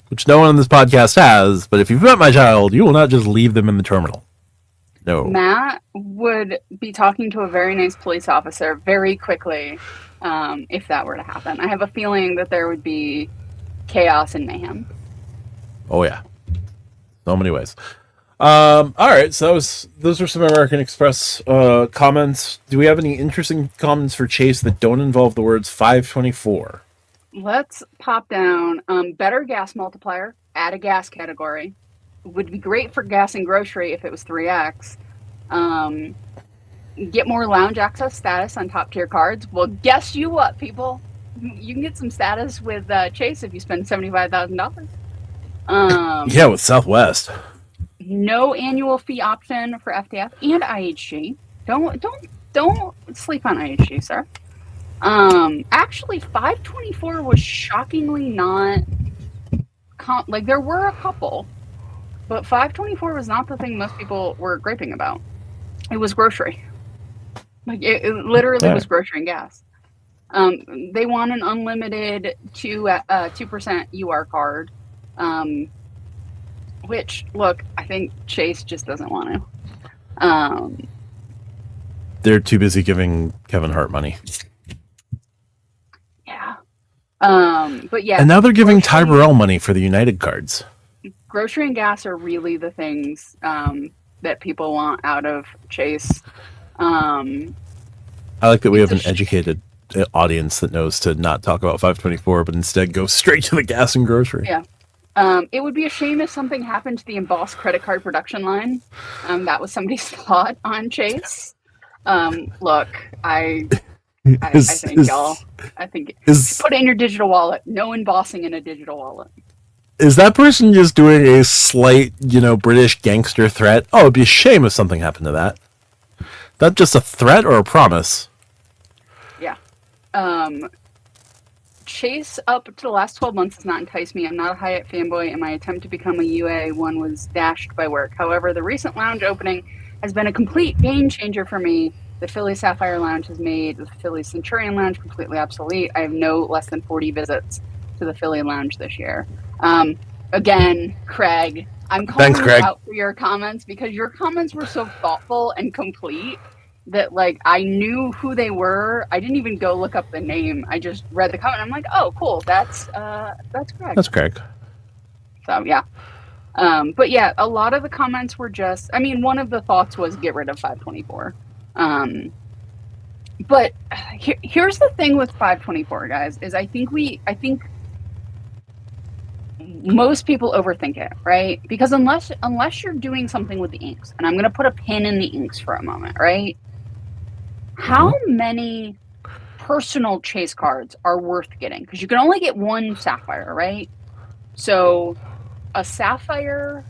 which no one on this podcast has, but if you've met my child, you will not just leave them in the terminal. No. Matt would be talking to a very nice police officer very quickly if that were to happen. I have a feeling that there would be chaos and mayhem. Oh, yeah. So many ways. All right, so those were some American Express comments. Do we have any interesting comments for Chase that don't involve the words 524? Let's pop down. Better gas multiplier. Add a gas category. Would be great for gas and grocery if it was 3x. Get more lounge access status on top tier cards. Well, guess you what, people? You can get some status with Chase if you spend $75,000. Yeah, with Southwest. No annual fee option for FTF and IHG. Don't sleep on IHG, sir. Actually, 524 was shockingly not like there were a couple. But 524 was not the thing most people were griping about. It was grocery. Like, it literally was grocery and gas. They want an unlimited 2% UR card. Which, look, I think Chase just doesn't want to. They're too busy giving Kevin Hart money. Yeah. But yeah. And now they're giving Ty Burrell money for the United cards. Grocery and gas are really the things that people want out of Chase. I like that we have an educated audience that knows to not talk about 524, but instead go straight to the gas and grocery. Yeah. It would be a shame if something happened to the embossed credit card production line. That was somebody's thought on Chase. Look, I think y'all. I think put it in your digital wallet. No embossing in a digital wallet. Is that person just doing a slight, British gangster threat? Oh, it'd be a shame if something happened to that. That just a threat or a promise? Yeah. Chase up to the last 12 months has not enticed me. I'm not a Hyatt fanboy, and my attempt to become a UA1 was dashed by work. However, the recent lounge opening has been a complete game changer for me. The Philly Sapphire Lounge has made the Philly Centurion Lounge completely obsolete. I have no less than 40 visits to the Philly Lounge this year. Again, Craig, I'm calling you out for your comments because your comments were so thoughtful and complete that I knew who they were. I didn't even go look up the name. I just read the comment. I'm like, oh, cool. That's Craig. That's Craig. So yeah. But yeah, a lot of the comments were just, one of the thoughts was get rid of 524. But here's the thing with 524, guys, is I think most people overthink it, right? Because unless you're doing something with the inks, and I'm going to put a pin in the inks for a moment, right? How many personal Chase cards are worth getting? Because you can only get one Sapphire, right? So a Sapphire,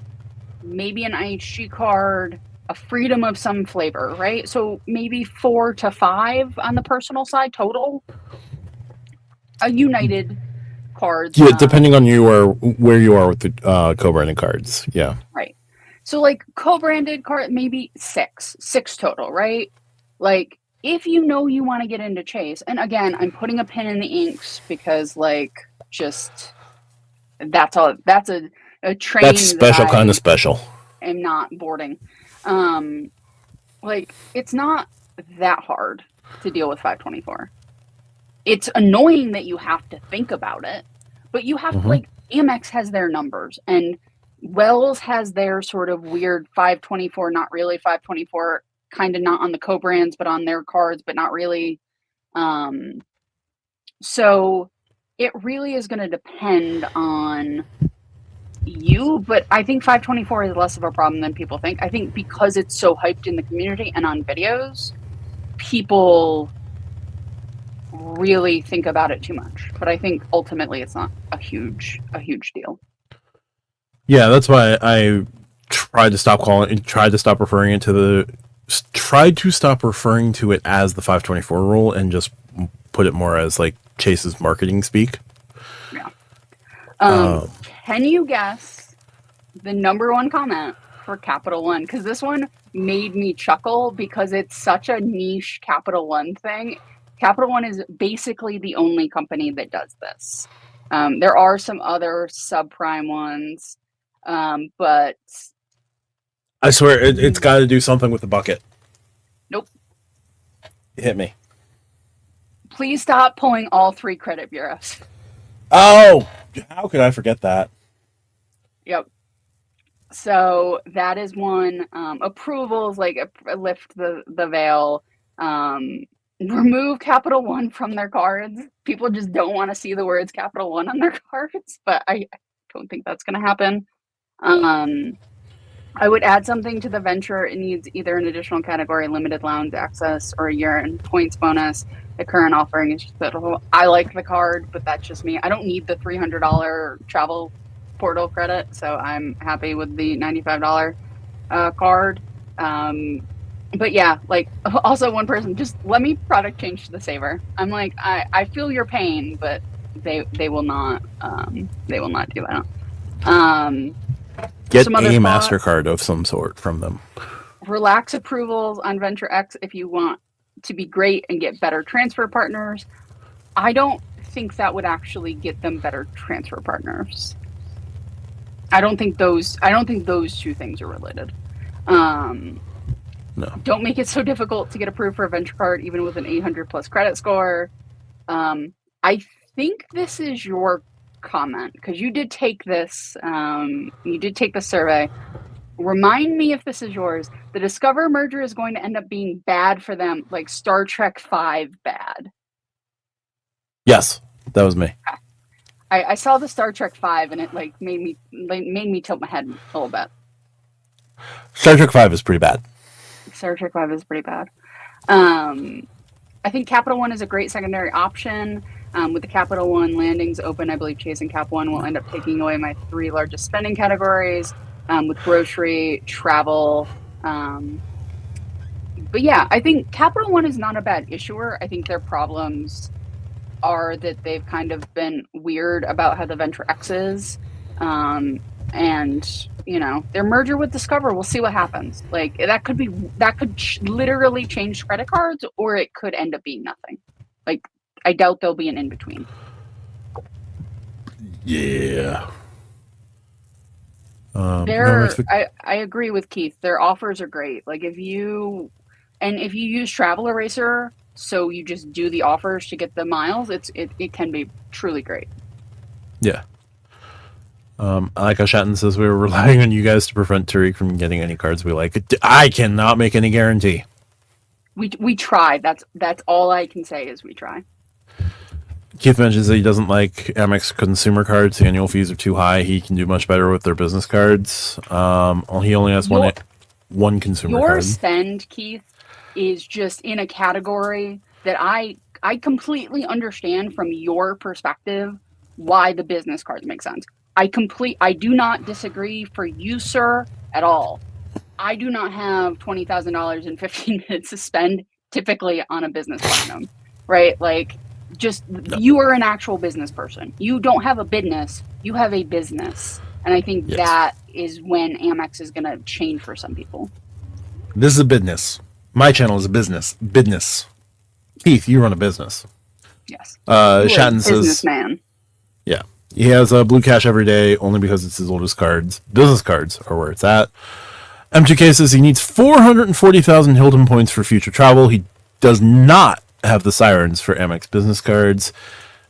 maybe an IHG card, a Freedom of some flavor, right? So maybe 4 to 5 on the personal side total. A United cards. Yeah, depending on where you are with the co-branded cards. Yeah. Right. So co-branded card, maybe 6 total, right? If you want to get into Chase, and again, I'm putting a pin in the inks because that's all. That's a train. That's special, kind of special. I'm not boarding. It's not that hard to deal with 524. It's annoying that you have to think about it, but you have Amex has their numbers and Wells has their sort of weird 524, not really 524, kind of not on the co-brands, but on their cards, but not really. So it really is going to depend on you, but I think 524 is less of a problem than people think. I think because it's so hyped in the community and on videos, people really think about it too much. But I think ultimately it's not a huge deal. Yeah, that's why I tried to stop referring to it as the 524 rule and just put it more as Chase's marketing speak. Yeah. Can you guess the number one comment for Capital One? Because this one made me chuckle because it's such a niche Capital One thing. Capital One is basically the only company that does this. There are some other subprime ones, but I swear it's got to do something with the bucket. Nope. Hit me. Please stop pulling all 3 credit bureaus. Oh, how could I forget that? Yep. So that is one. Approvals, lift the veil. Remove Capital One from their cards. People just don't want to see the words Capital One on their cards, but I don't think that's going to happen. I would add something to the venture. It needs either an additional category, limited lounge access, or a year-end points bonus. The current offering is just pitiful. I like the card, but that's just me. I don't need the $300 travel portal credit, so I'm happy with the $95 card. But yeah, also one person, just let me product change to the saver. I'm I feel your pain, but they will not do that. Get a MasterCard of some sort from them. Relax approvals on Venture X if you want to be great and get better transfer partners. I don't think that would actually get them better transfer partners. I don't think those 2 things are related. Don't make it so difficult to get approved for a venture card, even with an 800 plus credit score. I think this is your comment because you did take this. You did take the survey. Remind me if this is yours. The Discover merger is going to end up being bad for them, like Star Trek V bad. Yes, that was me. I saw the Star Trek V and it like made me tilt my head a little bit. Star Trek V is pretty bad. Star Trek V is pretty bad. I think Capital One is a great secondary option. With the Capital One landings open, I believe Chase and Cap One will end up taking away my 3 largest spending categories, with grocery, travel. But yeah, I think Capital One is not a bad issuer. I think their problems are that they've kind of been weird about how the Venture X is. And you know, their merger with Discover, we'll see what happens. Like that could literally change credit cards, or it could end up being nothing. Like I doubt there'll be an in between. Yeah. I agree with Keith. Their offers are great. Like if you use Travel Eraser, so you just do the offers to get the miles, it can be truly great. Yeah. I like how Shatton says we were relying on you guys to prevent Tariq from getting any cards we like. I cannot make any guarantee. We try. That's all I can say is we try. Keith mentions that he doesn't like Amex consumer cards. The annual fees are too high. He can do much better with their business cards. He only has one consumer card. Your spend, Keith, is just in a category that I completely understand from your perspective why the business cards make sense. I do not disagree for you, sir, at all. I do not have $20,000 in 15 minutes to spend typically on a business platinum, right? Like, you are an actual business person. You don't have a business, you have a business. And I think that is when Amex is going to change for some people. This is a business. My channel is a business. Business. Keith, you run a business. Yes. Shatton says, businessman. Yeah. He has blue cash every day only because it's his oldest cards. Business cards are where it's at. M2K says he needs 440,000 Hilton points for future travel. He does not have the sirens for Amex business cards.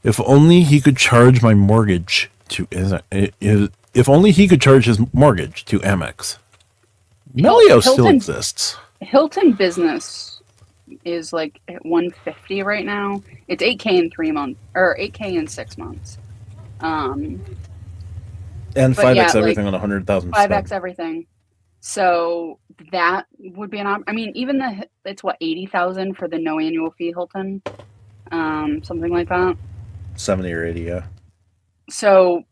If only he could charge my mortgage to if only he could charge his mortgage to Amex. Melio still exists. Hilton business is like at 150 right now. It's 8K in 3 months or 8K in 6 months. And 5x everything on 100,000. 5x everything. So that would be an option. I mean, even it's what 80,000 for the no annual fee Hilton, something like that. 70 or 80, yeah. So,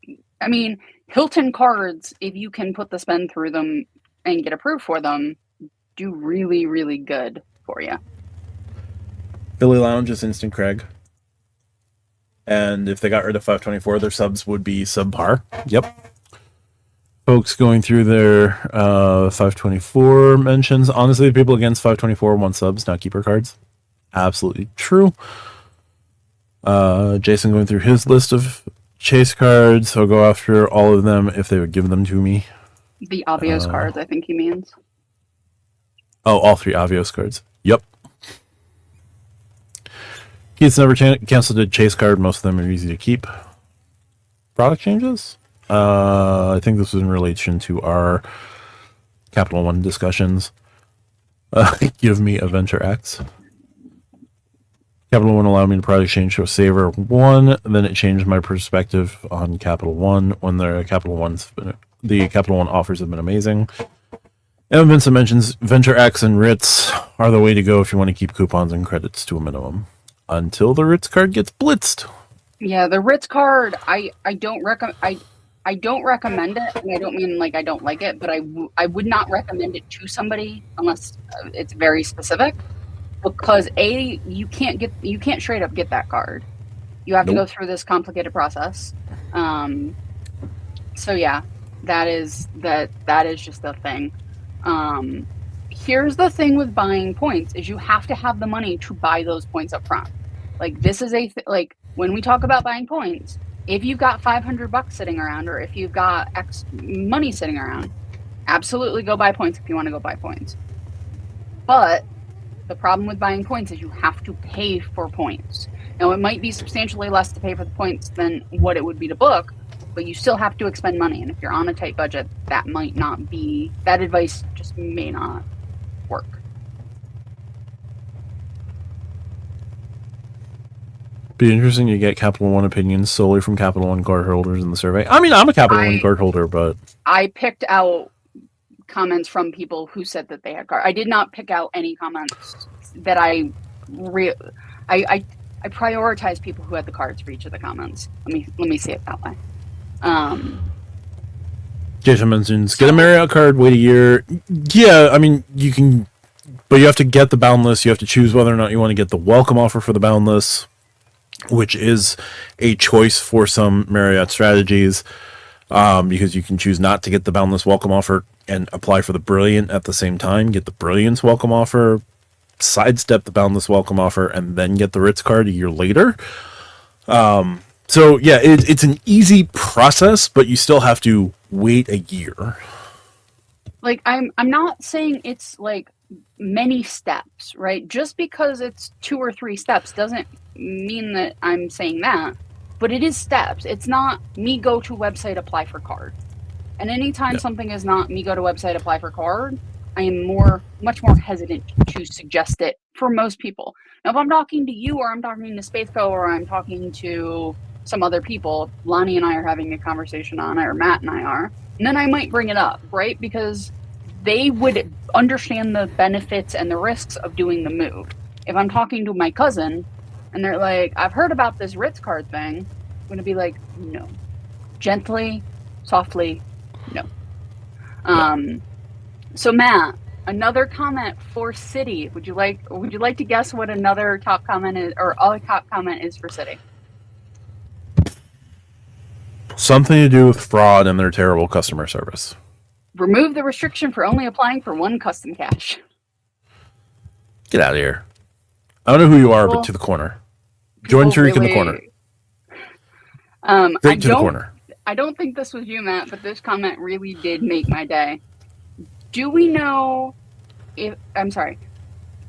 I mean, Hilton cards, if you can put the spend through them and get approved for them, do really, really good for you. Billy Lounge is instant Craig. And if they got rid of 524, their subs would be subpar. Yep. Folks going through their 524 mentions. Honestly, people against 524 want subs, not keeper cards. Absolutely true. Jason going through his list of chase cards. I'll go after all of them if they would give them to me. The Avios cards, I think he means. Oh, all 3 Avios cards. Yep. Keith's never canceled a chase card. Most of them are easy to keep. Product changes? I think this was in relation to our Capital One discussions. Give me a Venture X. Capital One allowed me to product change to a Saver 1. Then it changed my perspective on Capital One when the Capital One offers have been amazing. And Vincent mentions Venture X and Ritz are the way to go if you want to keep coupons and credits to a minimum. Until the Ritz card gets blitzed. Yeah, the Ritz card, I don't recommend. I don't recommend it, and I don't mean like I don't like it, but I would not recommend it to somebody unless it's very specific. Because you can't straight up get that card. You have to go through this complicated process. So yeah, that is just the thing. Here's the thing with buying points is you have to have the money to buy those points up front. Like this is like when we talk about buying points, if you've got $500 sitting around or if you've got X money sitting around, absolutely go buy points if you want to go buy points. But the problem with buying points is you have to pay for points. Now, it might be substantially less to pay for the points than what it would be to book, but you still have to expend money. And if you're on a tight budget, that might not be, that advice just may not work. Be interesting to get Capital One opinions solely from Capital One card holders in the survey. I mean, I'm a Capital One card holder, but I picked out comments from people who said that they had cards. I did not pick out any comments that I prioritize people who had the cards for each of the comments. Let me say it that way. Jason mentions get a Marriott card, wait a year. Yeah, I mean you can, but you have to get the boundless. You have to choose whether or not you want to get the welcome offer for the boundless, which is a choice for some Marriott strategies, because you can choose not to get the boundless welcome offer and apply for the brilliant at the same time, get the brilliance welcome offer, sidestep the boundless welcome offer, and then get the Ritz card a year later. So yeah, it's an easy process, but you still have to wait a year. Like I'm not saying it's like many steps, right? Just because it's 2 or 3 steps doesn't mean that I'm saying that, but it is steps. It's not me go to website, apply for card. And anytime something is not me go to website, apply for card, I am much more hesitant to suggest it for most people. Now, if I'm talking to you or I'm talking to Spaceco or I'm talking to some other people, Lonnie and I are having a conversation on it, or Matt and I are, and then I might bring it up, right? Because they would understand the benefits and the risks of doing the move. If I'm talking to my cousin and they're like, I've heard about this Ritz card thing, I'm going to be like, no. Gently, softly, no. So Matt, another comment for City. Would you like to guess what another top comment is, or other top comment is for City? Something to do with fraud and their terrible customer service. Remove the restriction for only applying for 1 custom cash. Get out of here. I don't know who you are, but to the corner. Join Tariq in the corner. Straight to the corner. I don't think this was you, Matt, but this comment really did make my day. Do we know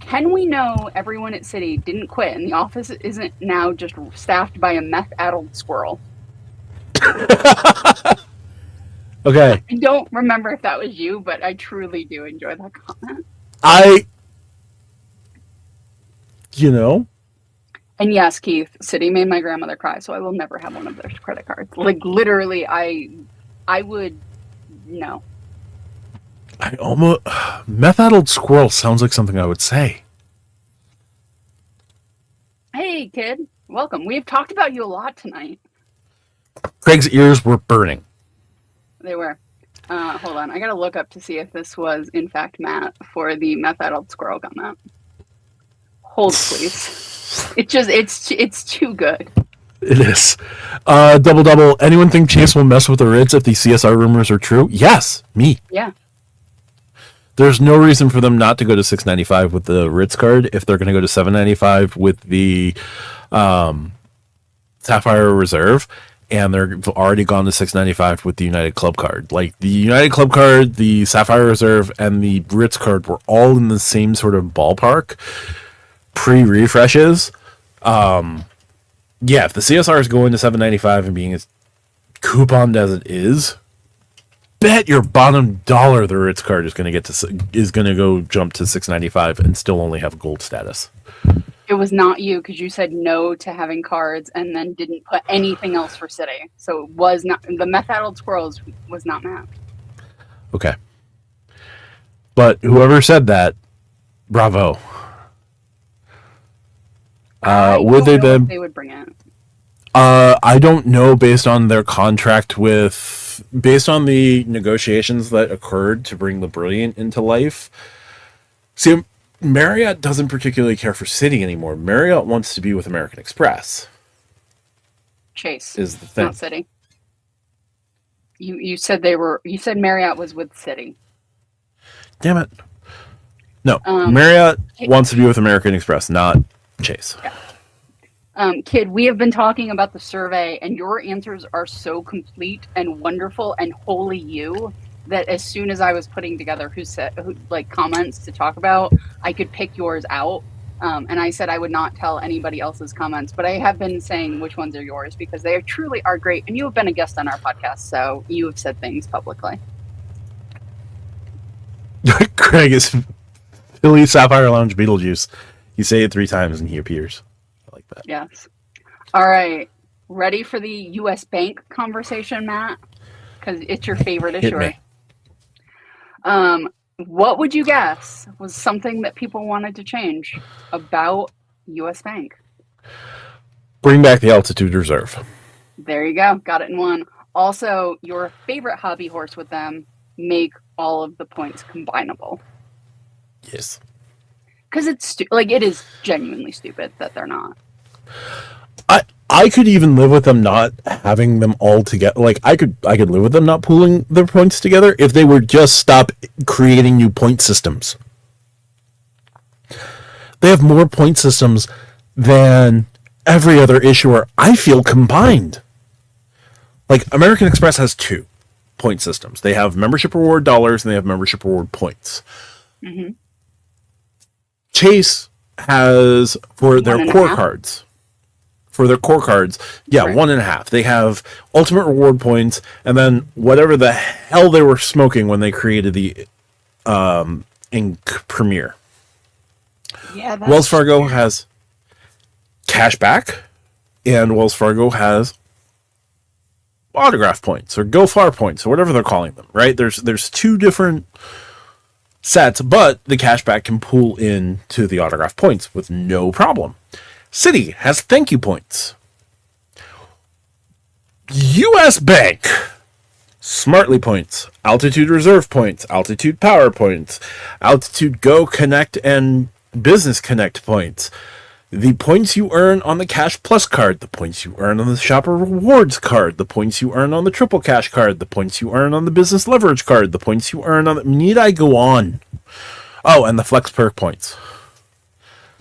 can we know everyone at City didn't quit and the office isn't now just staffed by a meth-addled squirrel? Okay. I don't remember if that was you, but I truly do enjoy that comment. And yes, Keith, City made my grandmother cry, so I will never have one of their credit cards. Like, literally, I would, no. Meth-addled squirrel sounds like something I would say. Hey, kid. Welcome. We've talked about you a lot tonight. Craig's ears were burning. They were. Hold on. I gotta look up to see if this was, in fact, Matt for the meth-addled squirrel comment. Hold, please. It's too good. It is. Double. Anyone think Chase will mess with the Ritz if the CSR rumors are true? Yes, me. Yeah. There's no reason for them not to go to $6.95 with the Ritz card if they're going to go to $7.95 with the Sapphire Reserve, and they've already gone to $6.95 with the United Club card. Like, the United Club card, the Sapphire Reserve, and the Ritz card were all in the same sort of ballpark pre-refreshes. Yeah, if the CSR is going to $7.95 and being as couponed as it is, bet your bottom dollar the Ritz card is going to go jump to $6.95 and still only have gold status. It was not you, because you said no to having cards and then didn't put anything else for City. So it was not the meth-addled squirrels was not Matt. Okay, but whoever said that, bravo. Would they then? They would bring it. I don't know, based on their contract based on the negotiations that occurred to bring the Brilliant into life. See, Marriott doesn't particularly care for City anymore. Marriott wants to be with American Express. Chase is the thing. Not City. You said Marriott was with City. Damn it. No, Marriott wants to be with American Express, not Chase. Yeah. Kid, we have been talking about the survey, and your answers are so complete and wonderful and wholly you that as soon as I was putting together who comments to talk about, I could pick yours out. And I said I would not tell anybody else's comments, but I have been saying which ones are yours because they truly are great. And you have been a guest on our podcast, so you have said things publicly. Craig is Philly Sapphire Lounge Beetlejuice. You say it 3 times and he appears. I like that. Yes. All right. Ready for the U.S. Bank conversation, Matt? Because it's your favorite issuer. What would you guess was something that people wanted to change about U.S. Bank? Bring back the altitude reserve. There you go. Got it in one. Also, your favorite hobby horse with them, make all of the points combinable. Yes. Because it is genuinely stupid that they're not. I could even live with them not having them all together. Like I could live with them not pooling their points together if they would just stop creating new point systems. They have more point systems than every other issuer, I feel, combined. Like American Express has 2 point systems. They have membership reward dollars and they have membership reward points. Mm-hmm. Chase has for their core cards. For their core cards, yeah, right. 1.5. They have ultimate reward points, and then whatever the hell they were smoking when they created the Ink Premier. Yeah, Wells Fargo has cashback, and Wells Fargo has autograph points or go far points or whatever they're calling them. Right? There's 2 different sets, but the cashback can pool into the autograph points with no problem. Citi has thank you points. U.S. Bank, Smartly points, Altitude Reserve points, Altitude Power points, Altitude Go Connect and Business Connect points. The points you earn on the Cash Plus card, the points you earn on the Shopper Rewards card, the points you earn on the Triple Cash card, the points you earn on the Business Leverage card, the points you earn on the... Need I go on? Oh, and the Flex Perk points.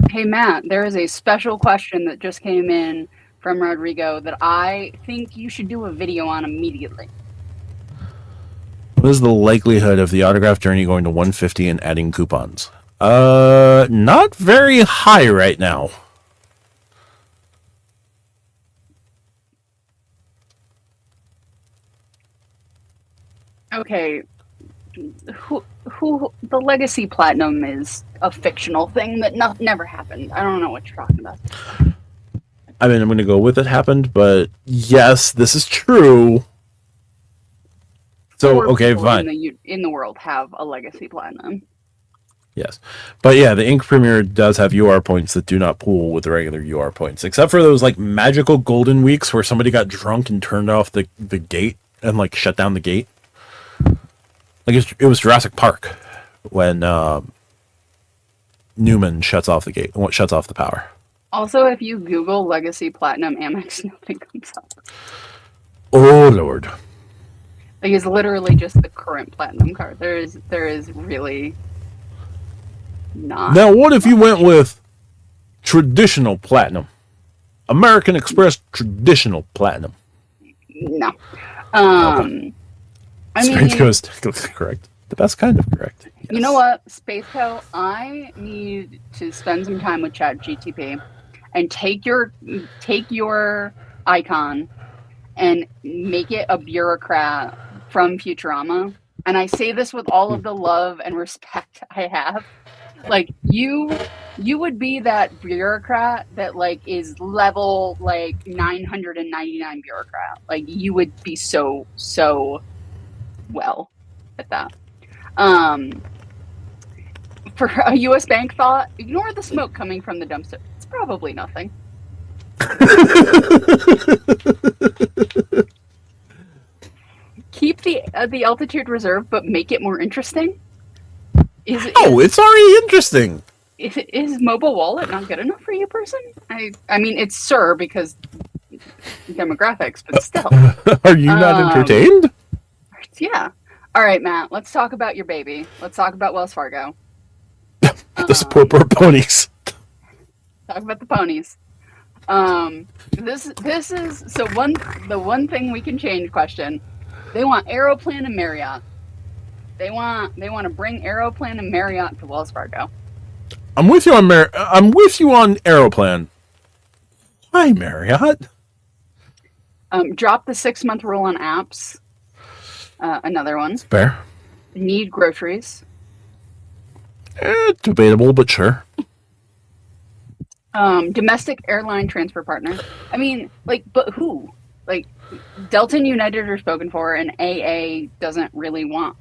Hey, Matt, there is a special question that just came in from Rodrigo that I think you should do a video on immediately. What is the likelihood of the autograph journey going to 150 and adding coupons? Not very high right now. Okay. Who the Legacy Platinum is a fictional thing that never happened. I don't know what you're talking about. I mean, I'm going to go with it happened, but yes, this is true. So, okay, fine. In the world have a Legacy Platinum. Yes. But yeah, the Ink Premier does have UR points that do not pool with the regular UR points, except for those like magical golden weeks where somebody got drunk and turned off the gate and like shut down the gate. Like it was Jurassic Park when Newman shuts off the gate, shuts off the power. Also, if you Google Legacy Platinum Amex, nothing comes up. Oh Lord! Like it's literally just the current Platinum card. There is really not. Now, what if you went with traditional Platinum, American Express traditional Platinum? No. Okay. I mean, Space Coast, correct. The best kind of correct. Yes. You know what, Spaceco? I need to spend some time with ChatGTP and take your icon and make it a bureaucrat from Futurama. And I say this with all of the love and respect I have. Like you would be that bureaucrat that like is level like 999 bureaucrat. Like you would be so well at that. For a U.S. Bank thought, ignore the smoke coming from the dumpster. It's probably nothing. Keep the altitude reserve, but make it more interesting. It's already interesting. Is mobile wallet not good enough for you, person? I mean, it's Sir because demographics, but still. Are you not entertained? Yeah. All right, Matt, let's talk about your baby. Let's talk about Wells Fargo. Those poor ponies. Talk about the ponies. This is the one thing we can change question. They want Aeroplan and Marriott. They want to bring Aeroplan and Marriott to Wells Fargo. I'm with you on Aeroplan. Why Marriott? Drop the 6-month rule on apps. Another one. Fair. Need groceries. Debatable, but sure. Domestic airline transfer partner. I mean, like, but who? Like, Delta and United are spoken for, and AA doesn't really want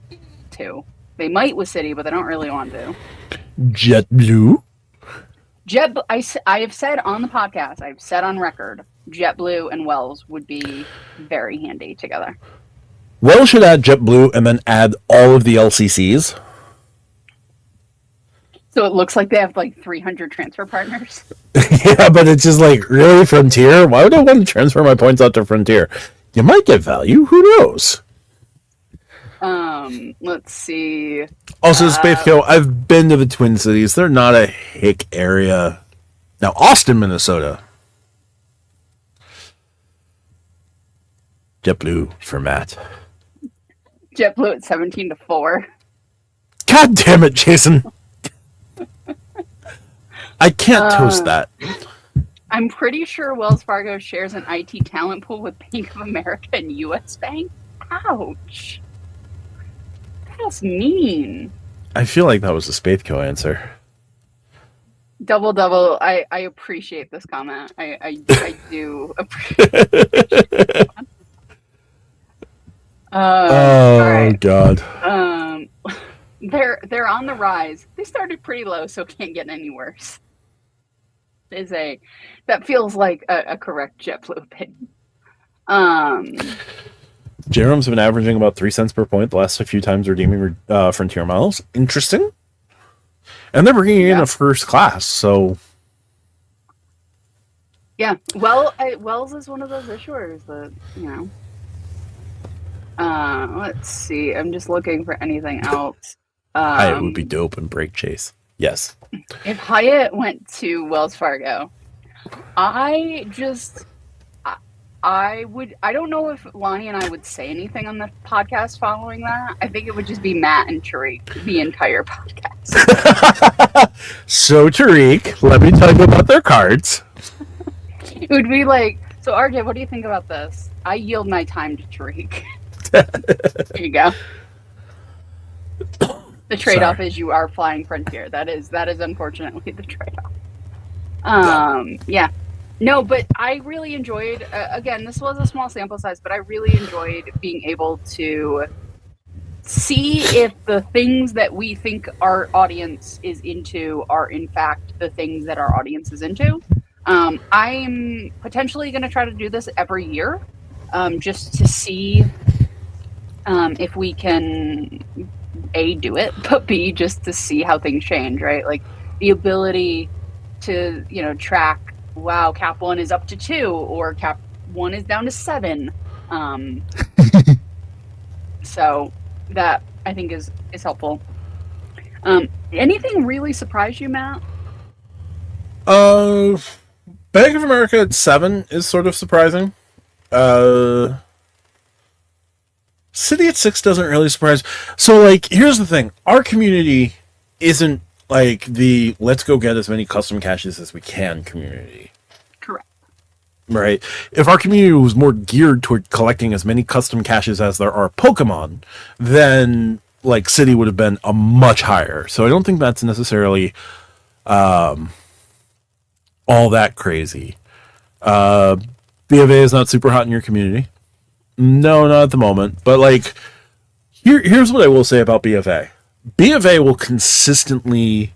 to. They might with Citi, but they don't really want to. JetBlue? I have said on the podcast, I've said on record, JetBlue and Wells would be very handy together. Wells should add JetBlue and then add all of the LCCs. So it looks like they have like 300 transfer partners. Yeah, but it's just like, really, Frontier? Why would I want to transfer my points out to Frontier? You might get value. Who knows? Let's see. Also, Spathco, I've been to the Twin Cities. They're not a hick area. Now, Austin, Minnesota. JetBlue for Matt. JetBlue at 17-4. God damn it, Jason. I can't toast that. I'm pretty sure Wells Fargo shares an IT talent pool with Bank of America and U.S. Bank. Ouch. That's mean. I feel like that was a Spathco answer. Double. I appreciate this comment. I do appreciate it. Oh, right. God. They're on the rise. They started pretty low, so can't get any worse. That feels like a correct JetBlue opinion. Jerome's been averaging about 3 cents per point the last few times redeeming Frontier miles. Interesting. And they're bringing in a first class, so... Yeah, Wells is one of those issuers that, you know... let's see, I'm just looking for anything else. Hyatt would be dope in Break Chase. Yes. If Hyatt went to Wells Fargo, I don't know if Lonnie and I would say anything on the podcast following that. I think it would just be Matt and Tariq the entire podcast. So, Tariq, let me tell you about their cards. It would be like, so RJ, what do you think about this? I yield my time to Tariq. There you go. The trade-off is you are flying Frontier. That is unfortunately the trade-off. Yeah. No, but I really enjoyed, again, this was a small sample size, but I really enjoyed being able to see if the things that we think our audience is into are in fact the things that our audience is into. I'm potentially going to try to do this every year, just to see if we can A, do it, but B, just to see how things change, right? Like the ability to, track, wow, Cap 1 is up to 2 or Cap 1 is down to 7. So that I think is helpful. Anything really surprised you, Matt? Bank of America at 7 is sort of surprising. Citi at 6 doesn't really surprise. So, here's the thing. Our community isn't like the let's go get as many custom caches as we can community. Correct. Right? If our community was more geared toward collecting as many custom caches as there are Pokemon, then, Citi would have been a much higher. So I don't think that's necessarily all that crazy. B of A is not super hot in your community. No, not at the moment. But, here's what I will say about B of A. B of A will consistently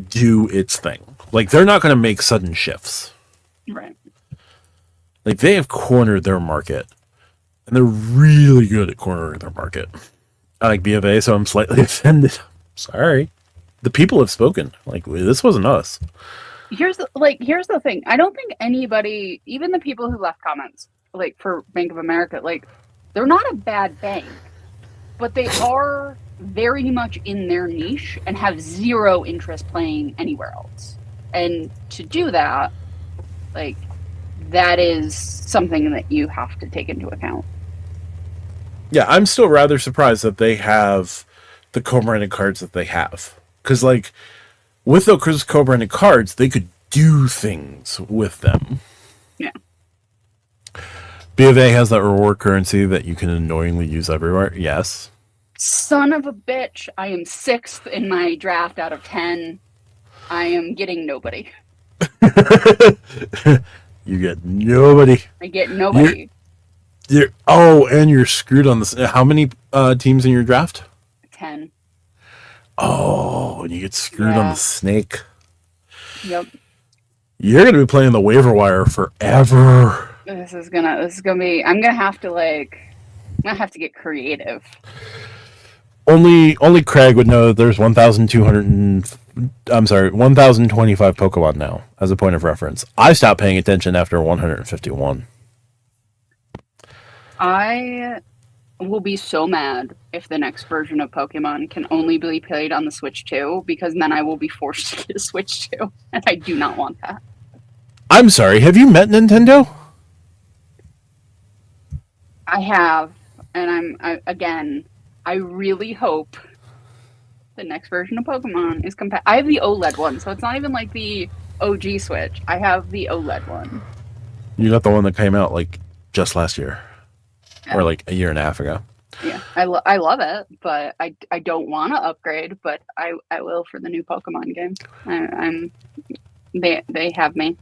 do its thing. They're not going to make sudden shifts. Right. They have cornered their market. And they're really good at cornering their market. I like B of A, so I'm slightly offended. Sorry. The people have spoken. This wasn't us. Here's the thing. I don't think anybody, even the people who left comments, for Bank of America, they're not a bad bank, but they are very much in their niche and have zero interest playing anywhere else. And to do that, that is something that you have to take into account. Yeah, I'm still rather surprised that they have the co-branded cards that they have. Because, like, with those co-branded cards, they could do things with them. Yeah. B of A has that reward currency that you can annoyingly use everywhere. Yes. Son of a bitch. I am 6th in my draft out of 10. I am getting nobody. You get nobody. I get nobody. And you're screwed on this. How many teams in your draft? 10. Oh, and you get screwed on the snake. Yep. You're gonna be playing the waiver wire forever. This is gonna be. I'm gonna have to get creative. Only Craig would know that there's 1,025 Pokemon now, as a point of reference. I stopped paying attention after 151. I will be so mad if the next version of Pokemon can only be played on the Switch 2, because then I will be forced to get a Switch 2, and I do not want that. I'm sorry, have you met Nintendo? I have, and I really hope the next version of Pokemon is compatible. I have the OLED one, so it's not even like the OG Switch. I have the OLED one. You got the one that came out like just last year, or like a year and a half ago. Yeah, I love it, but I don't want to upgrade, but I will for the new Pokemon game. They have me.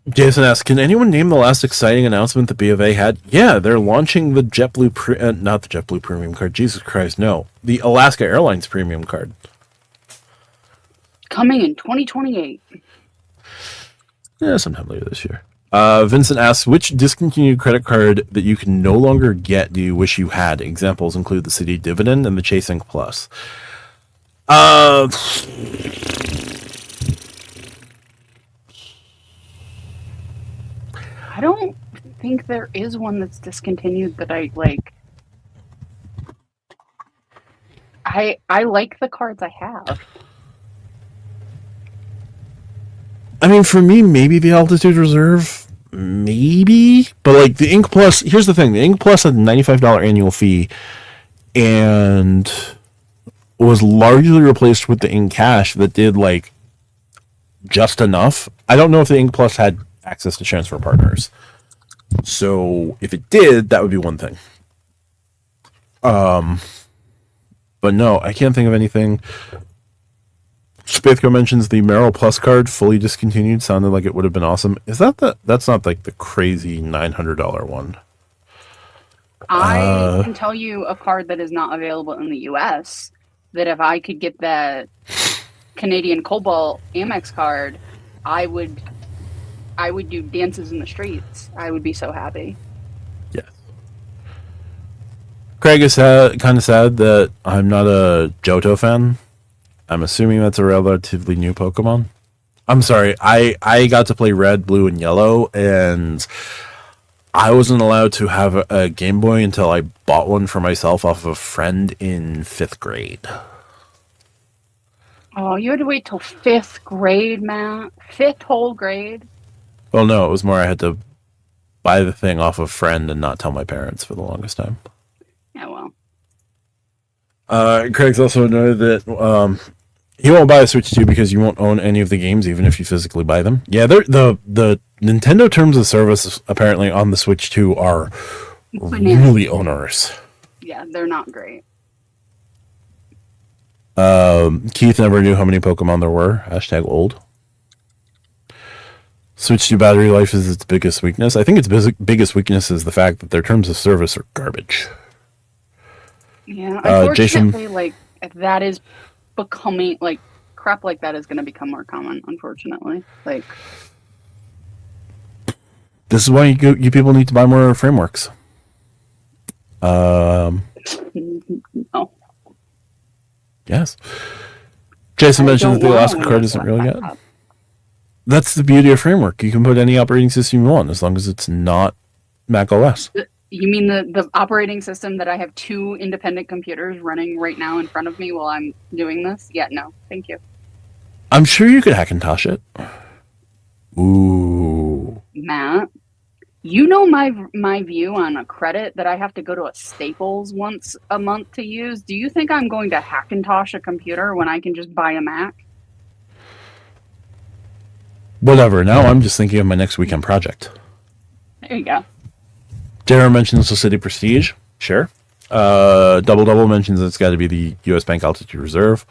Jason asks, can anyone name the last exciting announcement the B of A had? Yeah, they're launching the JetBlue, not the JetBlue premium card. Jesus Christ, no. The Alaska Airlines premium card. Coming in 2028. Yeah, sometime later this year. Vincent asks, which discontinued credit card that you can no longer get do you wish you had? Examples include the City Dividend and the Chase Ink Plus. I don't think there is one that's discontinued that I like. I like the cards I have. I mean, for me, maybe the Altitude Reserve, maybe, but like the Ink Plus. Here's the thing: the Ink Plus had a $95 annual fee, and was largely replaced with the Ink Cash that did like just enough. I don't know if the Ink Plus had access to transfer partners, so if it did, that would be one thing. But no, I can't think of anything. Spathco mentions the Merrill Plus card fully discontinued. Sounded like it would have been awesome. Is that's not like the crazy $900 one? I can tell you a card that is not available in the US that if I could get that Canadian Cobalt Amex card, I would do dances in the streets. I would be so happy. Yes. Craig is kind of sad that I'm not a Johto fan. I'm assuming that's a relatively new Pokemon. I'm sorry. I got to play Red, Blue, and Yellow, and I wasn't allowed to have a Game Boy until I bought one for myself off of a friend in 5th grade. Oh, you had to wait till 5th grade, Matt? 5th whole grade? Well, no, it was more I had to buy the thing off of a friend and not tell my parents for the longest time. Yeah, well. Craig's also noted that he won't buy a Switch 2 because you won't own any of the games, even if you physically buy them. Yeah, the Nintendo terms of service apparently on the Switch 2 are really onerous. Yeah, they're not great. Keith never knew how many Pokemon there were. #old. Switch 2 battery life is its biggest weakness. I think its biggest weakness is the fact that their terms of service are garbage. Yeah, unfortunately, Jason, like that is becoming like crap like that is going to become more common. Unfortunately, like this is why you people need to buy more frameworks. no. Yes. Jason mentioned that the Alaska card isn't really good. That's the beauty of framework. You can put any operating system you want as long as it's not Mac OS. You mean the operating system that I have 2 independent computers running right now in front of me while I'm doing this? Yeah, no, thank you. I'm sure you could Hackintosh it. Ooh. Matt, You know my view on a credit that I have to go to a Staples once a month to use. Do you think I'm going to Hackintosh a computer when I can just buy a Mac? Whatever. Now I'm just thinking of my next weekend project. There you go. Darren mentions the City Prestige. Sure. Double Double mentions it's got to be the U.S. Bank Altitude Reserve.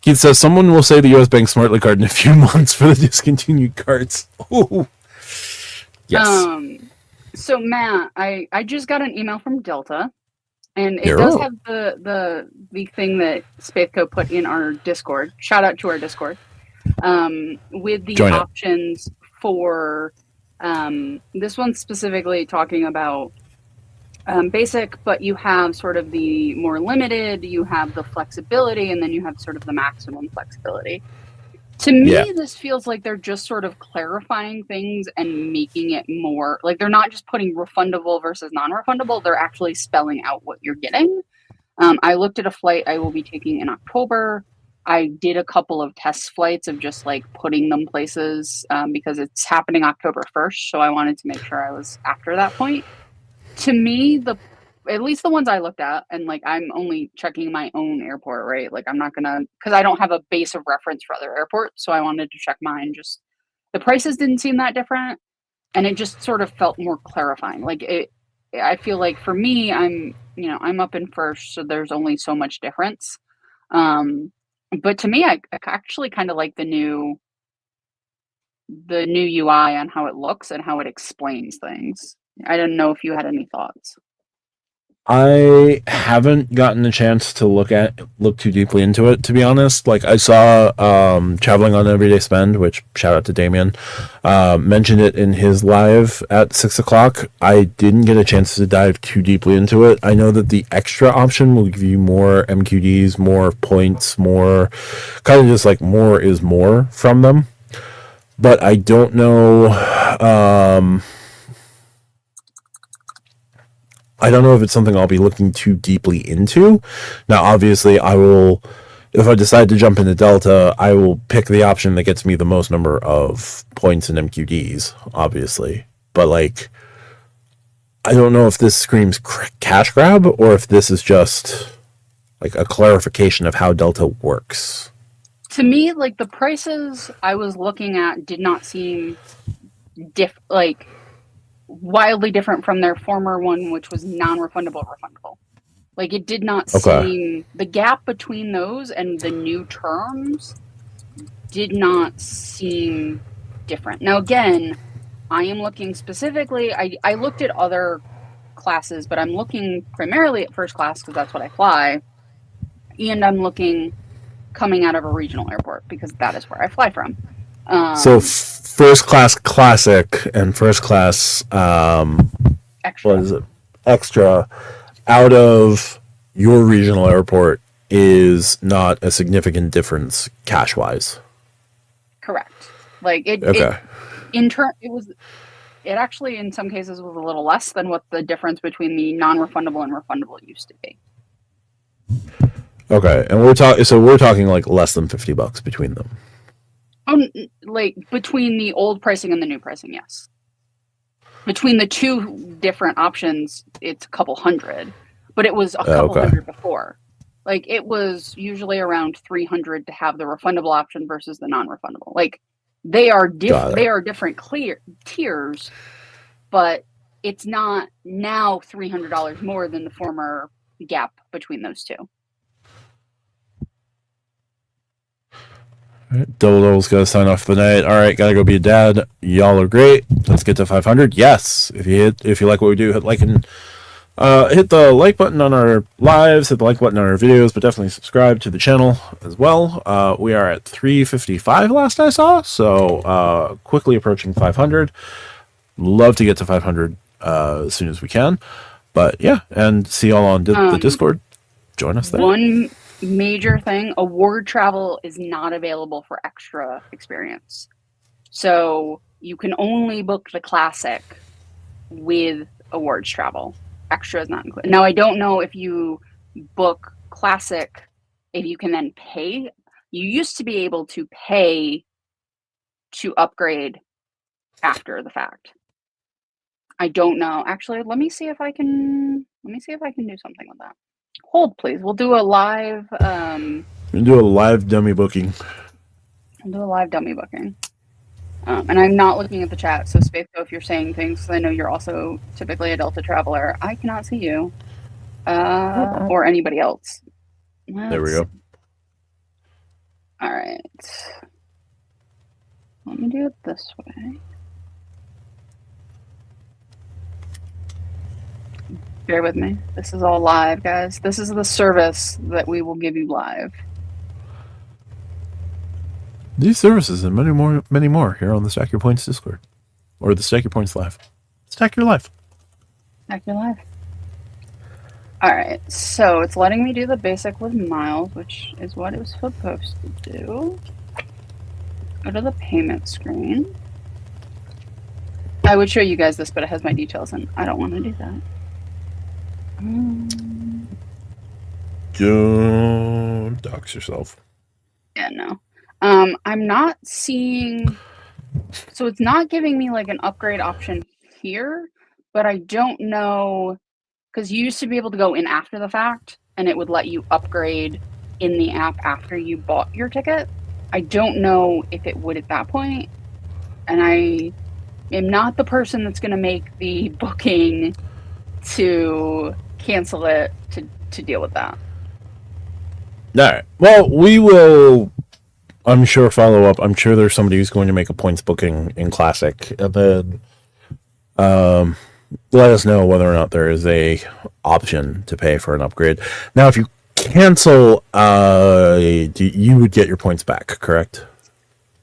Keith says someone will say the U.S. Bank Smartly card in a few months for the discontinued cards. Ooh. Yes. So Matt, I just got an email from Delta, and it does You're have the thing that Spathco put in our Discord. Shout out to our Discord. With the Join it. options for this one's specifically talking about basic, but you have sort of the more limited, you have the flexibility, and then you have sort of the maximum flexibility. To me, this feels like they're just sort of clarifying things and making it more like they're not just putting refundable versus non-refundable. They're actually spelling out what you're getting. I looked at a flight I will be taking in October. I did a couple of test flights of just like putting them places because it's happening October 1st. So I wanted to make sure I was after that point. To me, at least the ones I looked at, and like I'm only checking my own airport, right? Like I'm not gonna, because I don't have a base of reference for other airports, so I wanted to check mine. Just the prices didn't seem that different, and it just sort of felt more clarifying. Like I feel like for me, I'm up in first, so there's only so much difference. But to me, I actually kind of like the new UI on how it looks and how it explains things. I don't know if you had any thoughts. I haven't gotten a chance to look too deeply into it, to be honest. Like I saw Traveling on Everyday Spend, which shout out to Damien, mentioned it in his live at 6 o'clock. I didn't get a chance to dive too deeply into it. I know that the extra option will give you more MQDs, more points, more kind of just like more is more from them. But I don't know. I don't know if it's something I'll be looking too deeply into. Now, obviously, if I decide to jump into Delta, I will pick the option that gets me the most number of points and MQDs, obviously. But, like, I don't know if this screams cash grab or if this is just, like, a clarification of how Delta works. To me, like, the prices I was looking at did not seem wildly different from their former one, which was non-refundable refundable. Like it did not seem the gap between those and the new terms did not seem different. Now again, I am looking specifically, I looked at other classes, but I'm looking primarily at first class because that's what I fly. And I'm looking coming out of a regional airport because that is where I fly from. So first class classic and first class extra. What is it? Extra out of your regional airport is not a significant difference cash wise. Correct. Like it okay. It actually in some cases was a little less than what the difference between the non-refundable and refundable used to be. Okay, and we're talking like less than $50 between them. Like between the old pricing and the new pricing, yes. Between the two different options, it's a couple hundred, but it was a couple hundred before. Like it was usually around 300 to have the refundable option versus the non-refundable. Like they are different tiers, but it's not now $300 more than the former gap between those two. All right, Dodo's got to sign off for the night. All right, gotta go be a dad. Y'all are great. Let's get to 500. Yes, if you like what we do, hit like and hit the like button on our lives, hit the like button on our videos, but definitely subscribe to the channel as well. We are at 355 last I saw, so quickly approaching 500. Love to get to 500 as soon as we can. But yeah, and see y'all on the Discord. Join us there. One major thing, award travel is not available for extra experience. So you can only book the classic with awards travel. Extra is not included. Now, I don't know if you book classic, if you can then pay. You used to be able to pay to upgrade after the fact. I don't know. Actually, let me see if I can do something with that. Hold, please. We'll do a live We do a live dummy booking. We'll do a live dummy booking. And I'm not looking at the chat, so Spaco, if you're saying things, 'cause I know you're also typically a Delta traveler, I cannot see you. Or anybody else. There we go. All right. Let me do it this way. Bear with me. This is all live, guys. This is the service that we will give you live. These services and many more here on the Stack Your Points Discord. Or the Stack Your Points Live. Stack Your Life. Stack Your Life. All right, so it's letting me do the basic with miles, which is what it was supposed to do. Go to the payment screen. I would show you guys this, but it has my details, and I don't want to do that. Don't dox yourself. Yeah, no. I'm not seeing... So it's not giving me like an upgrade option here, but I don't know... Because you used to be able to go in after the fact, and it would let you upgrade in the app after you bought your ticket. I don't know if it would at that point, and I am not the person that's going to make the booking to cancel it to deal with that. All right. Well, we will, I'm sure, follow up. I'm sure there's somebody who's going to make a points booking in Classic, and then let us know whether or not there is a option to pay for an upgrade. Now, if you cancel, you would get your points back, correct?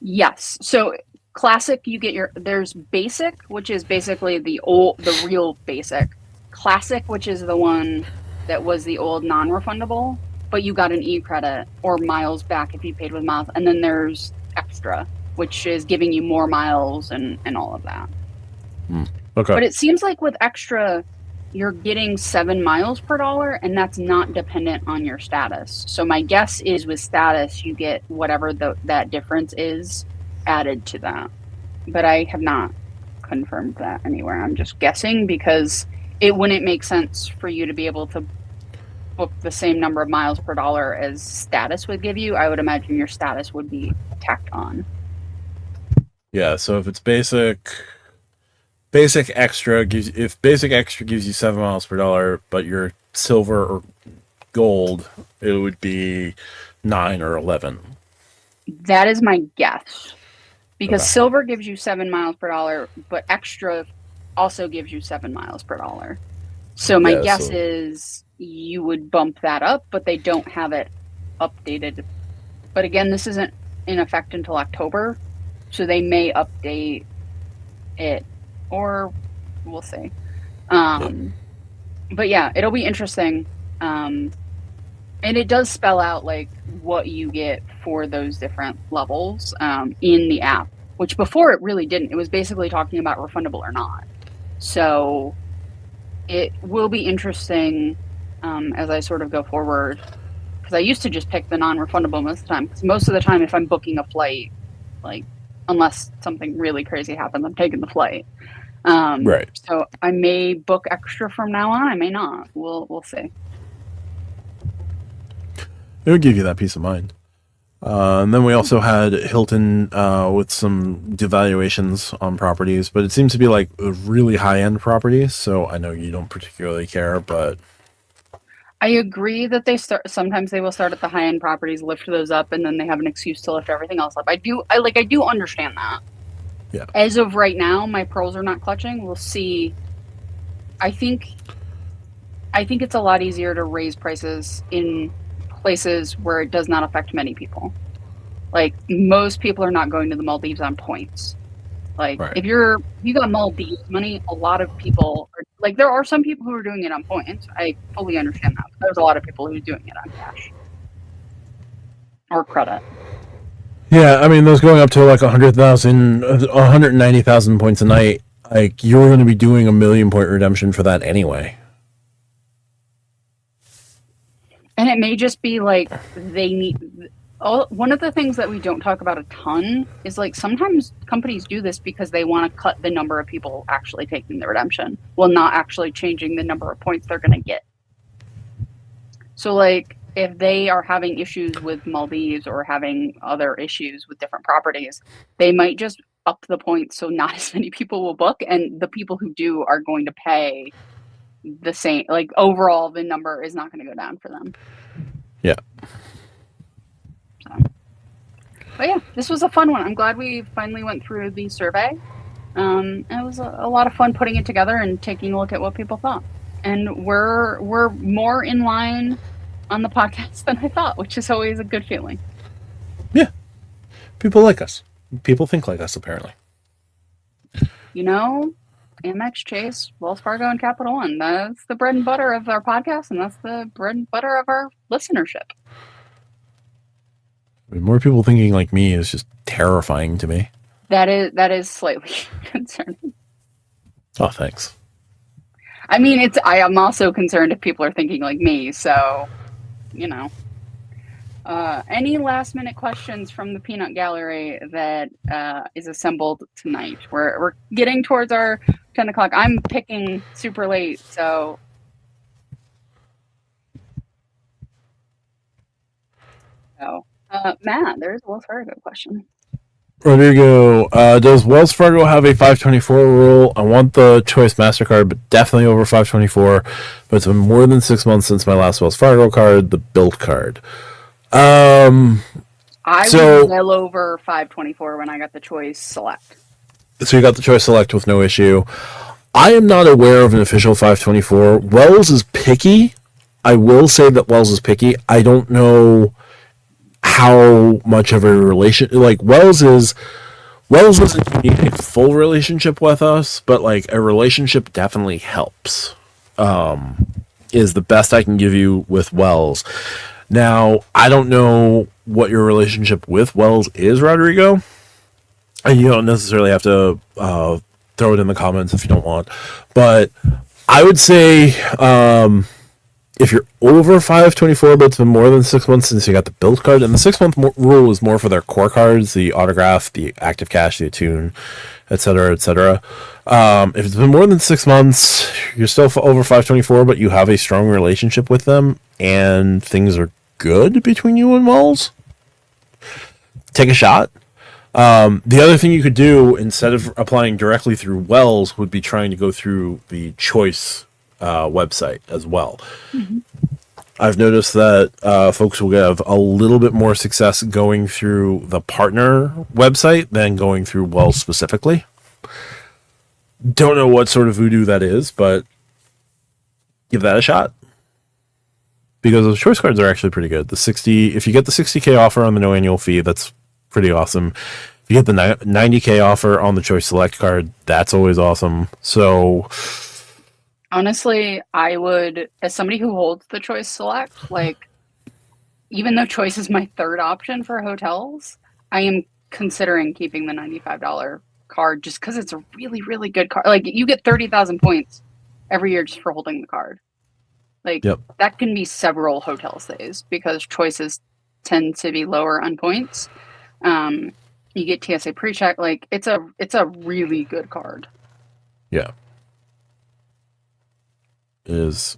Yes. So Classic, you get there's Basic, which is basically the real Basic. Classic, which is the one that was the old non-refundable, but you got an e-credit or miles back if you paid with miles. And then there's Extra, which is giving you more miles and all of that. Okay. But it seems like with Extra, you're getting 7 miles per dollar, and that's not dependent on your status. So my guess is with status, you get whatever that difference is added to that. But I have not confirmed that anywhere. I'm just guessing because it wouldn't make sense for you to be able to book the same number of miles per dollar as status would give you. I would imagine your status would be tacked on. Yeah, so if it's Basic Extra gives you 7 miles per dollar, but your Silver or Gold, it would be 9 or 11. That is my guess. Because Okay. Silver gives you 7 miles per dollar, but Extra also gives you 7 miles per dollar. So my guess is you would bump that up, but they don't have it updated. But again, this isn't in effect until October, so they may update it, or we'll see. But yeah, it'll be interesting. And it does spell out like what you get for those different levels in the app, which before it really didn't. It was basically talking about refundable or not. So it will be interesting as I sort of go forward, because I used to just pick the non-refundable most of the time. Because most of the time, if I'm booking a flight, like unless something really crazy happens, I'm taking the flight. Right. So I may book Extra from now on. I may not. We'll see. It would give you that peace of mind. And then we also had Hilton with some devaluations on properties, but it seems to be like really high-end properties, so I know you don't particularly care, but... I agree that sometimes they will start at the high-end properties, lift those up, and then they have an excuse to lift everything else up. I do understand that. Yeah. As of right now, my pearls are not clutching. We'll see. I think it's a lot easier to raise prices in places where it does not affect many people. Like, most people are not going to the Maldives on points. Like, right. if you got Maldives money, a lot of people are, like, there are some people who are doing it on points. I fully understand that. But there's a lot of people who are doing it on cash or credit. Yeah, I mean, those going up to like 100,000, 190,000 points a night, like, you're going to be doing a 1,000,000 point redemption for that anyway. And it may just be like one of the things that we don't talk about a ton is like sometimes companies do this because they want to cut the number of people actually taking the redemption while not actually changing the number of points they're going to get. So like if they are having issues with Maldives or having other issues with different properties, they might just up the points so not as many people will book, and the people who do are going to pay the same. Like overall, the number is not going to go down for them. Yeah. So, but yeah, this was a fun one. I'm glad we finally went through the survey. It was a lot of fun putting it together and taking a look at what people thought. And we're more in line on the podcast than I thought, which is always a good feeling. Yeah. People like us. People think like us, apparently. You know, Amex, Chase, Wells Fargo, and Capital One. That's the bread and butter of our podcast, and that's the bread and butter of our listenership. I mean, more people thinking like me is just terrifying to me. That is slightly concerning. Oh, thanks. I mean, I am also concerned if people are thinking like me, so, you know. Any last minute questions from the peanut gallery that is assembled tonight? We're getting towards our 10 o'clock. I'm picking super late, so. Matt, there's a Wells Fargo question. Rodrigo, does Wells Fargo have a 524 rule? I want the Choice MasterCard, but definitely over 524. But it's been more than 6 months since my last Wells Fargo card, the Built card. I was well over 524 when I got the Choice Select. So you got the Choice Select with no issue. I am not aware of an official 524. Wells is picky. I will say that Wells is picky. I don't know how much of a relation, like Wells doesn't need a full relationship with us, but like a relationship definitely helps. Is the best I can give you with Wells. Now, I don't know what your relationship with Wells is, Rodrigo. And you don't necessarily have to throw it in the comments if you don't want. But I would say if you're over 524, but it's been more than 6 months since you got the Built card, and the 6 month rule is more for their core cards, the Autograph, the Active Cash, the Attune, etc., etc. If it's been more than 6 months, you're still over 524, but you have a strong relationship with them, and things are good between you and Wells, take a shot. The other thing you could do, instead of applying directly through Wells, would be trying to go through the Choice website as well. Mm-hmm. I've noticed that folks will have a little bit more success going through the partner website than going through Wells specifically. Don't know what sort of voodoo that is, but give that a shot. Because those Choice cards are actually pretty good. If you get the 60K offer on the no annual fee, that's pretty awesome. If you get the 90K offer on the Choice Select card, that's always awesome. So honestly, I would, as somebody who holds the Choice Select, like, even though Choice is my third option for hotels, I am considering keeping the $95 card just because it's a really, really good card. Like, you get 30,000 points every year just for holding the card. Like, yep. That can be several hotel stays because Choices tend to be lower on points. You get TSA pre-check. Like, it's a really good card. Yeah. It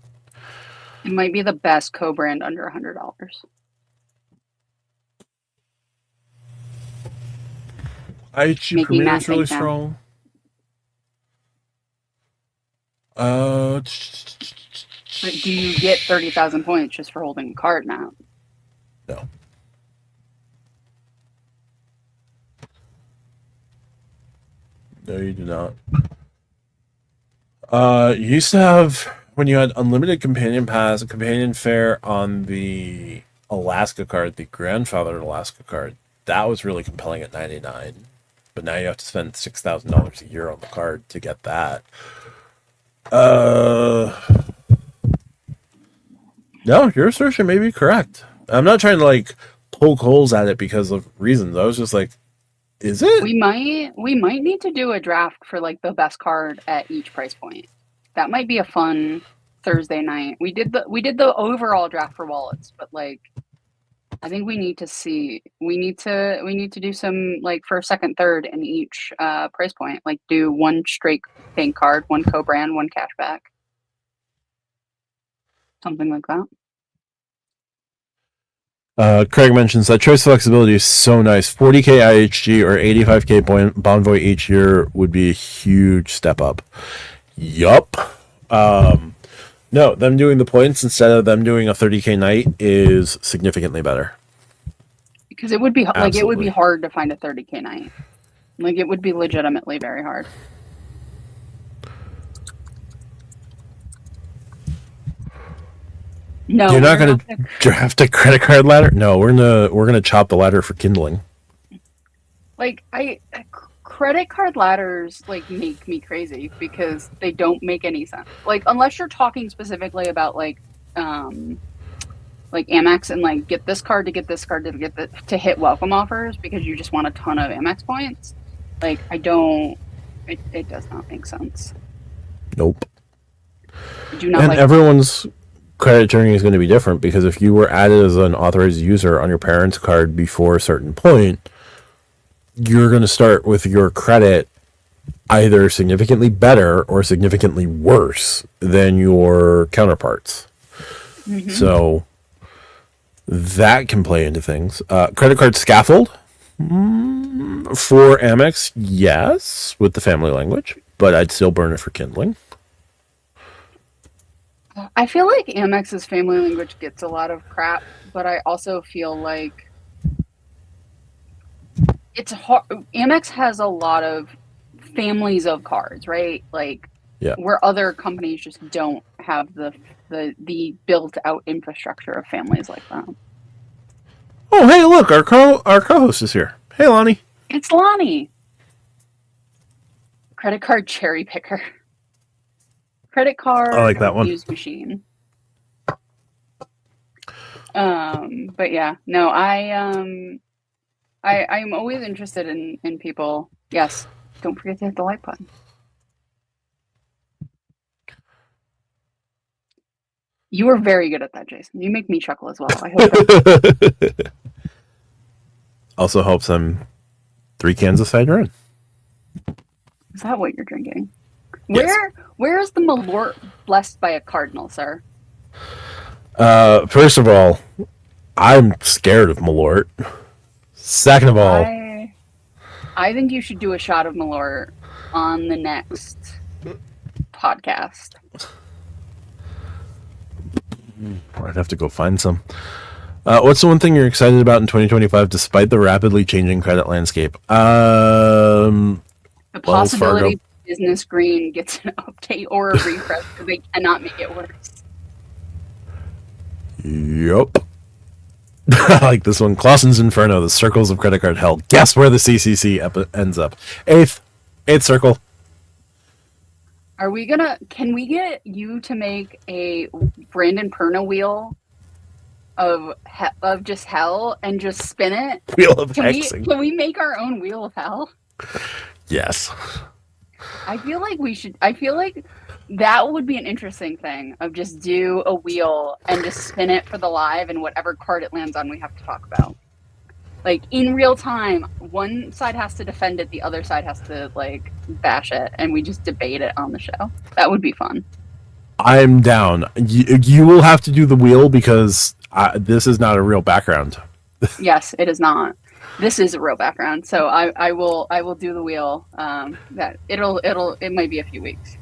might be the best co-brand under $100. IHG Premier is really strong. But do you get 30,000 points just for holding a card now? No. No, you do not. You used to have, when you had unlimited companion pass, a companion fare on the Alaska card, the grandfathered Alaska card, that was really compelling at $99. But now you have to spend $6,000 a year on the card to get that. No, your assertion may be correct. I'm not trying to like poke holes at it because of reasons. I was just like, is it? We might need to do a draft for like the best card at each price point. That might be a fun Thursday night. We did the overall draft for wallets, but like I think we need to do some like first, second, third in each price point. Like do one straight bank card, one co-brand, one cashback. Something like that. Craig mentions that choice flexibility is so nice. 40K IHG or 85K Bonvoy each year would be a huge step up. Yup. No, them doing the points instead of them doing a 30K night is significantly better. Because it would be Absolutely. like it would be hard to find a 30K night. Like it would be legitimately very hard. No, you're not going to draft a credit card ladder. No, we're gonna chop the ladder for kindling. Like credit card ladders like make me crazy because they don't make any sense. Like unless you're talking specifically about like Amex and like get this card to get this card to hit welcome offers because you just want a ton of Amex points. Like it does not make sense. Nope. Do not. And everyone's credit journey is going to be different because if you were added as an authorized user on your parents' card before a certain point, you're going to start with your credit either significantly better or significantly worse than your counterparts. Mm-hmm. So that can play into things. Credit card scaffold for Amex, yes, with the family language, but I'd still burn it for kindling. I feel like Amex's family language gets a lot of crap, but I also feel like it's hard. Amex has a lot of families of cards, right? Like, yeah, where other companies just don't have the built out infrastructure of families like that. Oh, hey, look, our co-host is here. Hey, Lonnie. It's Lonnie. Credit card cherry picker. Credit card. I like that one. Used machine. But yeah, no, I'm always interested in people. Yes, don't forget to hit the like button. You were very good at that, Jason. You make me chuckle as well. I hope that also helps I'm 3 cans of cider in. Is that what you're drinking? Yes. Where is the Malort blessed by a cardinal, sir? First of all, I'm scared of Malort. Second of all, I think you should do a shot of Malort on the next podcast. I'd have to go find some. What's the one thing you're excited about in 2025 despite the rapidly changing credit landscape? The possibility Business Green gets an update or a refresh because they cannot make it worse. Yup. I like this one. Clausen's Inferno, the circles of credit card hell. Guess where the CCC ends up? Eighth circle. Can we get you to make a Brandon Perna wheel of just hell and just spin it? Wheel of hexing. Can we make our own wheel of hell? Yes. I feel like that would be an interesting thing of just do a wheel and just spin it for the live and whatever card it lands on we have to talk about. Like in real time, one side has to defend it, the other side has to like bash it, and we just debate it on the show. That would be fun. I'm down. You will have to do the wheel because this is not a real background. Yes, it is not. This is a real background, so I will do the wheel. It might be a few weeks.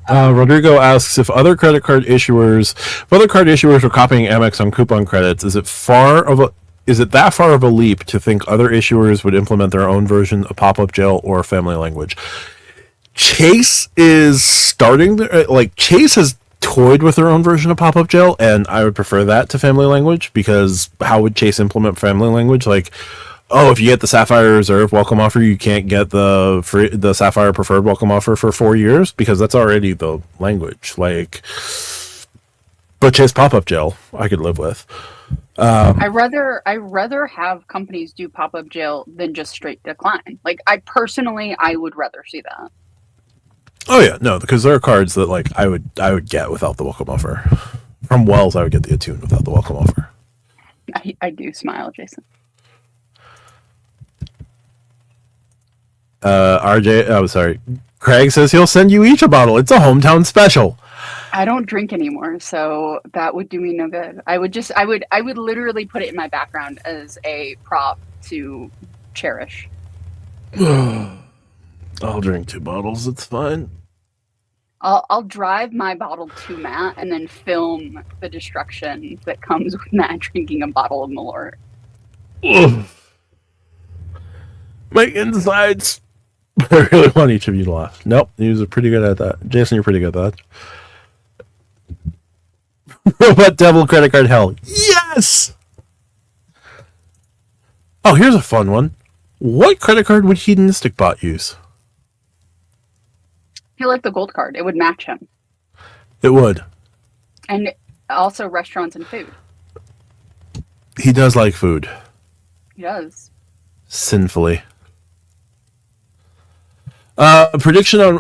Rodrigo asks if other credit card issuers were copying Amex on coupon credits, is it that far of a leap to think other issuers would implement their own version of pop-up jail or family language? Chase is starting Chase has toyed with their own version of pop-up jail, and I would prefer that to family language, because how would Chase implement family language? Like, oh, if you get the Sapphire Reserve welcome offer, you can't get the Sapphire Preferred welcome offer for 4 years, because that's already the language. Like, but Chase pop-up jail, I could live with. I rather have companies do pop-up jail than just straight decline. Like, I would rather see that. Oh yeah, no, because there are cards that like I would get without the welcome offer. From Wells, I would get the Attune without the welcome offer. I do smile, Jason. RJ, oh, sorry. Craig says he'll send you each a bottle. It's a hometown special. I don't drink anymore, so that would do me no good. I would literally put it in my background as a prop to cherish. I'll drink 2 bottles. It's fine. I'll drive my bottle to Matt and then film the destruction that comes with Matt drinking a bottle of Malort. My insides. I really want each of you to laugh. Nope, you were pretty good at that. Jason, you're pretty good at that. Robot Devil credit card hell. Yes! Oh, here's a fun one. What credit card would Hedonistic Bot use? I feel like the gold card. It would match him. It would. And also restaurants and food. He does like food. He does. Sinfully. Prediction on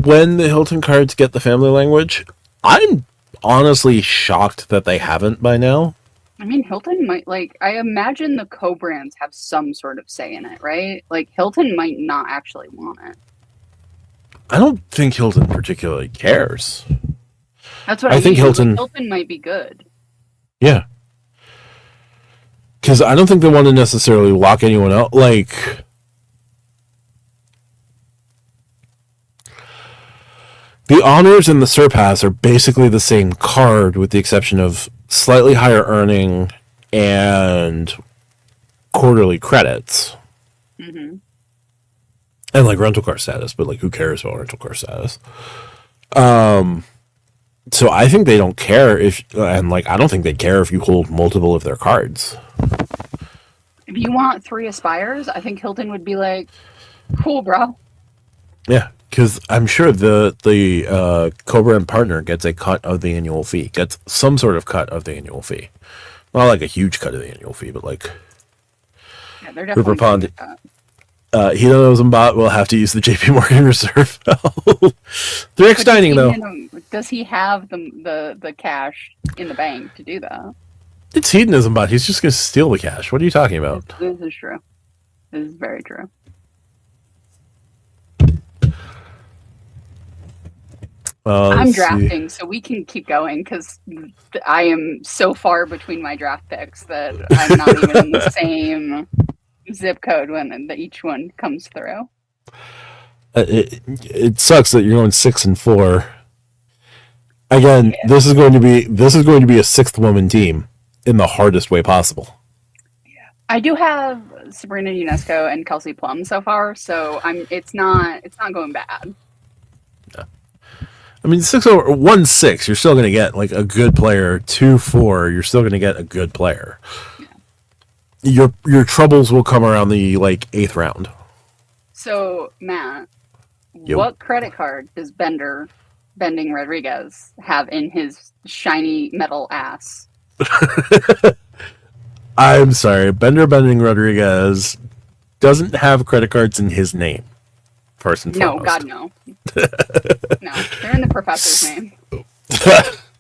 when the Hilton cards get the family language. I'm honestly shocked that they haven't by now. I mean, Hilton might, I imagine the co-brands have some sort of say in it, right? Like, Hilton might not actually want it. I don't think Hilton particularly cares. That's what I think mean. Hilton Might be good. Yeah. Because I don't think they want to necessarily lock anyone out. Like, the honors and the surpass are basically the same card with the exception of slightly higher earning and quarterly credits. Mm-hmm. And like rental car status, but like who cares about rental car status? So I think they don't care I don't think they care if you hold multiple of their cards. If you want 3 Aspires, I think Hilton would be like, cool, bro. Yeah, because I'm sure the co-brand partner gets a cut of the annual fee, gets some sort of cut of the annual fee. Not like a huge cut of the annual fee, but like... Yeah, they're definitely Pond. Hedonism Bot will have to use the JP Morgan Reserve. 3X Dining, though. Does he have the cash in the bank to do that? It's Hedonism Bot. He's just going to steal the cash. What are you talking about? This is true. This is very true. I'm drafting, so we can keep going because I am so far between my draft picks that I'm not even in the same zip code when each one comes through. It sucks that you're going 6 and 4. Again, yeah. This is going to be a 6th woman team in the hardest way possible. Yeah, I do have Sabrina UNESCO and Kelsey Plum so far, so it's not going bad. Yeah. I mean, 1-6, you're still going to get like a good player. 2-4, you're still going to get a good player. Yeah. Your troubles will come around the 8th round. So Matt, What credit card does Bending Rodriguez have in his shiny metal ass? I'm sorry, Bending Rodriguez doesn't have credit cards in his name. First and foremost. No, God, no. No, they're in the professor's name.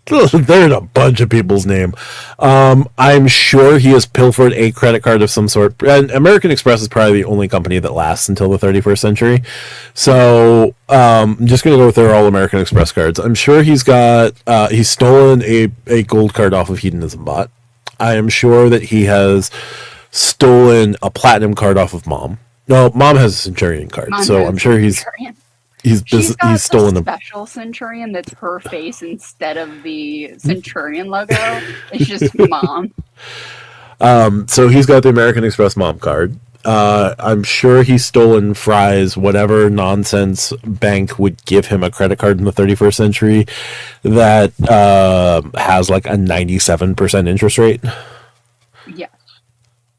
They're in a bunch of people's name. I'm sure he has pilfered a credit card of some sort. And American Express is probably the only company that lasts until the 31st century. So I'm just going to go with their all American Express cards. I'm sure he's stolen a gold card off of Hedonism Bot. I am sure that he has stolen a platinum card off of Mom. No, Mom has a Centurion card, so I'm sure he's stolen them. Special Centurion that's her face instead of the Centurion logo. It's just Mom. So he's got the American Express Mom card. I'm sure he's stolen Fry's whatever nonsense bank would give him a credit card in the 31st century that has like a 97% interest rate. Yeah.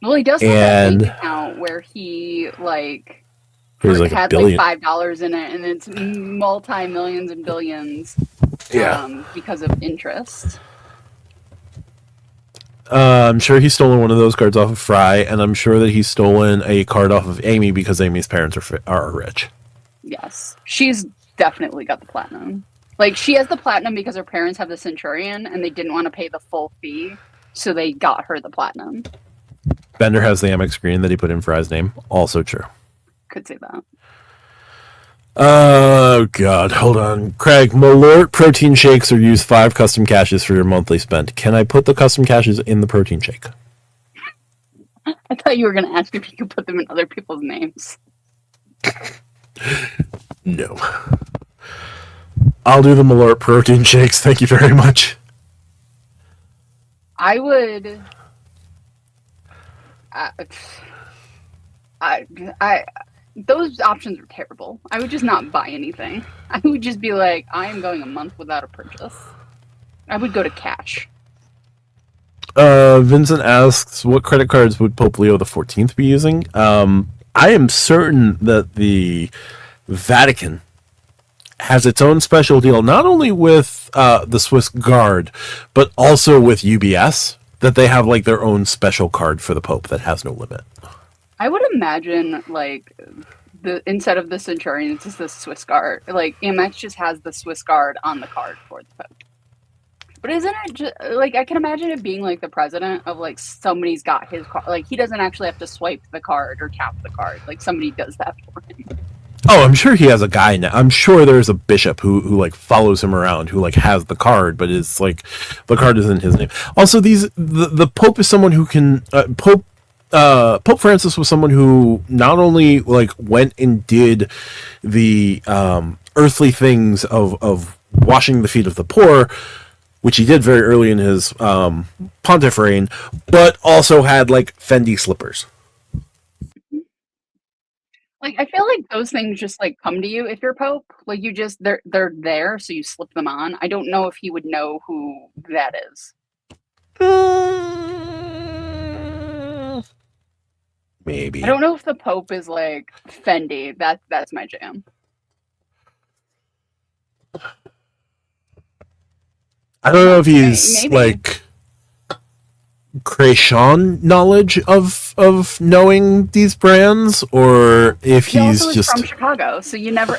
Well, he does have a bank account where he There's like had $1 billion. $5 in it, and it's multi-millions and billions. Because of interest. I'm sure he's stolen one of those cards off of Fry, and I'm sure that he's stolen a card off of Amy because Amy's parents are rich. Yes, she's definitely got the platinum. She has the platinum because her parents have the Centurion, and they didn't want to pay the full fee so they got her the platinum. Bender has the Amex green that he put in Fry's name. Also true. Could say that. Oh, God. Hold on. Craig, Malort protein shakes or use 5 custom caches for your monthly spend. Can I put the custom caches in the protein shake? I thought you were going to ask if you could put them in other people's names. No. I'll do the Malort protein shakes. Thank you very much. I would... those options are terrible. I would just not buy anything. I would just be like, I am going a month without a purchase. I would go to cash. Vincent asks, what credit cards would Pope Leo the 14th be using? I am certain that the Vatican has its own special deal, not only with the Swiss Guard, but also with UBS, that they have like their own special card for the Pope that has no limit. I would imagine, like, instead of the Centurion, it's just the Swiss Guard. Like, Amex just has the Swiss Guard on the card for the Pope. But isn't it just, like, I can imagine it being, like, the president of, like, somebody's got his card. Like, he doesn't actually have to swipe the card or tap the card. Like, somebody does that for him. Oh, I'm sure he has a guy now. I'm sure there's a bishop who like follows him around, who like has the card, but is like the card is in his name. Also, the Pope is someone who can Pope Francis was someone who not only like went and did the earthly things of washing the feet of the poor, which he did very early in his pontiff reign, but also had like Fendi slippers. Like, I feel like those things just, like, come to you if you're Pope. Like, you just, they're there, so you slip them on. I don't know if he would know who that is. Maybe. I don't know if the Pope is, like, Fendi. That's my jam. I don't know if he's, Maybe. like, Kreishon knowledge of knowing these brands, or if He he's also is just from Chicago, so you never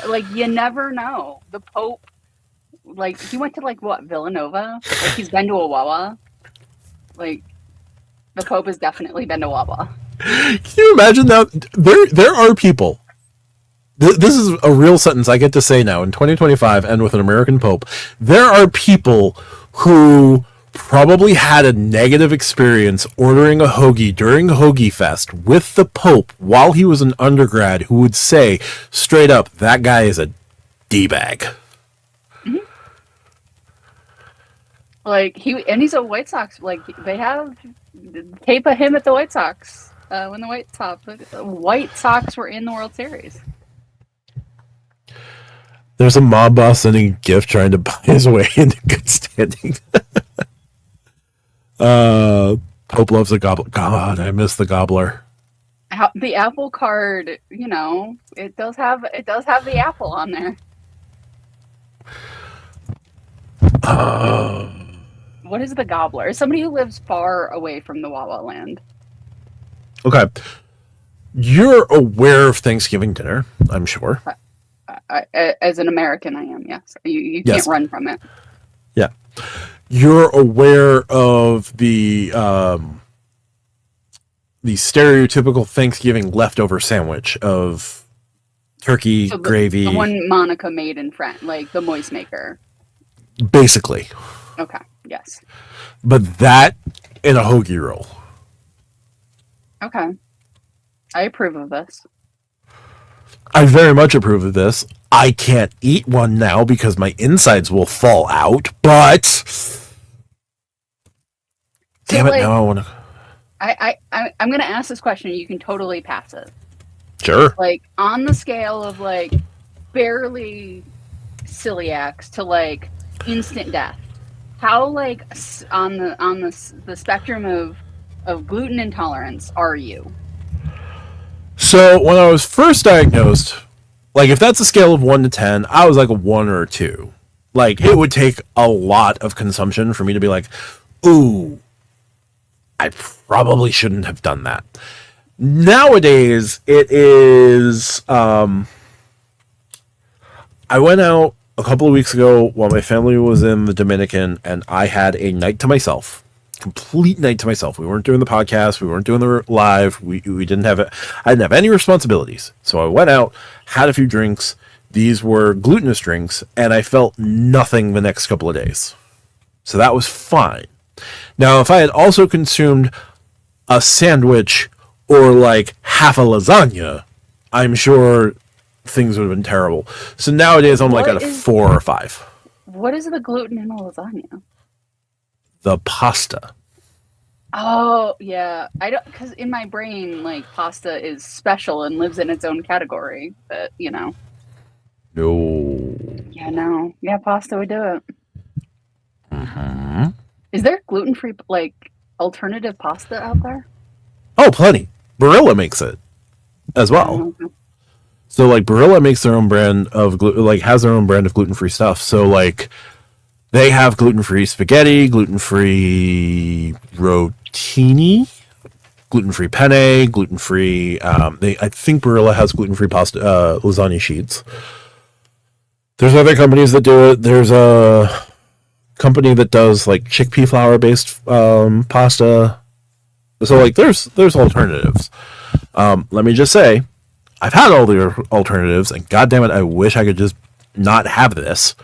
know. The Pope, like, he went to, like, what, Villanova? Like, he's been to a Wawa. Like, the Pope has definitely been to Wawa. Can you imagine that? There are people. This is a real sentence I get to say now in 2025 and with an American Pope. There are people who probably had a negative experience ordering a hoagie during Hoagie Fest with the Pope while he was an undergrad, who would say straight up, that guy is a D-bag. Mm-hmm. Like, he's a White Sox. Like, they have tape of him at the White Sox when the White Sox were in the World Series. There's a mob boss sending a gift trying to buy his way into good standing. Pope loves a gobbler. God, I miss the gobbler. The Apple card, you know, it does have the apple on there. What is the gobbler? Somebody who lives far away from the Wawa land. Okay. You're aware of Thanksgiving dinner, I'm sure. As an American, I am, yes. You can't run from it. Yeah. You're aware of the stereotypical Thanksgiving leftover sandwich of turkey, gravy. The one Monica made in France, like the moist maker. Basically. Okay, yes. But that in a hoagie roll. Okay. I approve of this. I very much approve of this. I can't eat one now because my insides will fall out, but damn it, like, now I want to. I'm going to ask this question. You can totally pass it. Sure. Like, on the scale of, like, barely celiacs to, like, instant death, how, like, on the spectrum of gluten intolerance are you? So when I was first diagnosed, like, if that's a scale of 1 to 10, I was like a 1 or a 2. Like, it would take a lot of consumption for me to be like, ooh, I probably shouldn't have done that. Nowadays, it is, I went out a couple of weeks ago while my family was in the Dominican, and I had a night to myself complete night to myself. We weren't doing the podcast. We weren't doing the live. We didn't have it. I didn't have any responsibilities. So I went out, had a few drinks. These were glutinous drinks, and I felt nothing the next couple of days. So that was fine. Now, if I had also consumed a sandwich or like half a lasagna, I'm sure things would have been terrible. So nowadays I'm like at a 4 or 5. What is the gluten in a lasagna? The pasta. Oh, yeah. I don't, because in my brain, like, pasta is special and lives in its own category. But, you know. No. Yeah, no. Yeah, pasta would do it. Mm-hmm. Is there gluten-free, like, alternative pasta out there? Oh, plenty. Barilla makes it as well. So, like, Barilla makes their own brand of has their own brand of gluten-free stuff. So, like, they have gluten-free spaghetti, gluten-free rotini, gluten-free penne, gluten-free. I think Barilla has gluten-free pasta lasagna sheets. There's other companies that do it. There's a company that does like chickpea flour-based pasta. So, like, there's alternatives. Let me just say, I've had all the alternatives, and goddammit, I wish I could just not have this.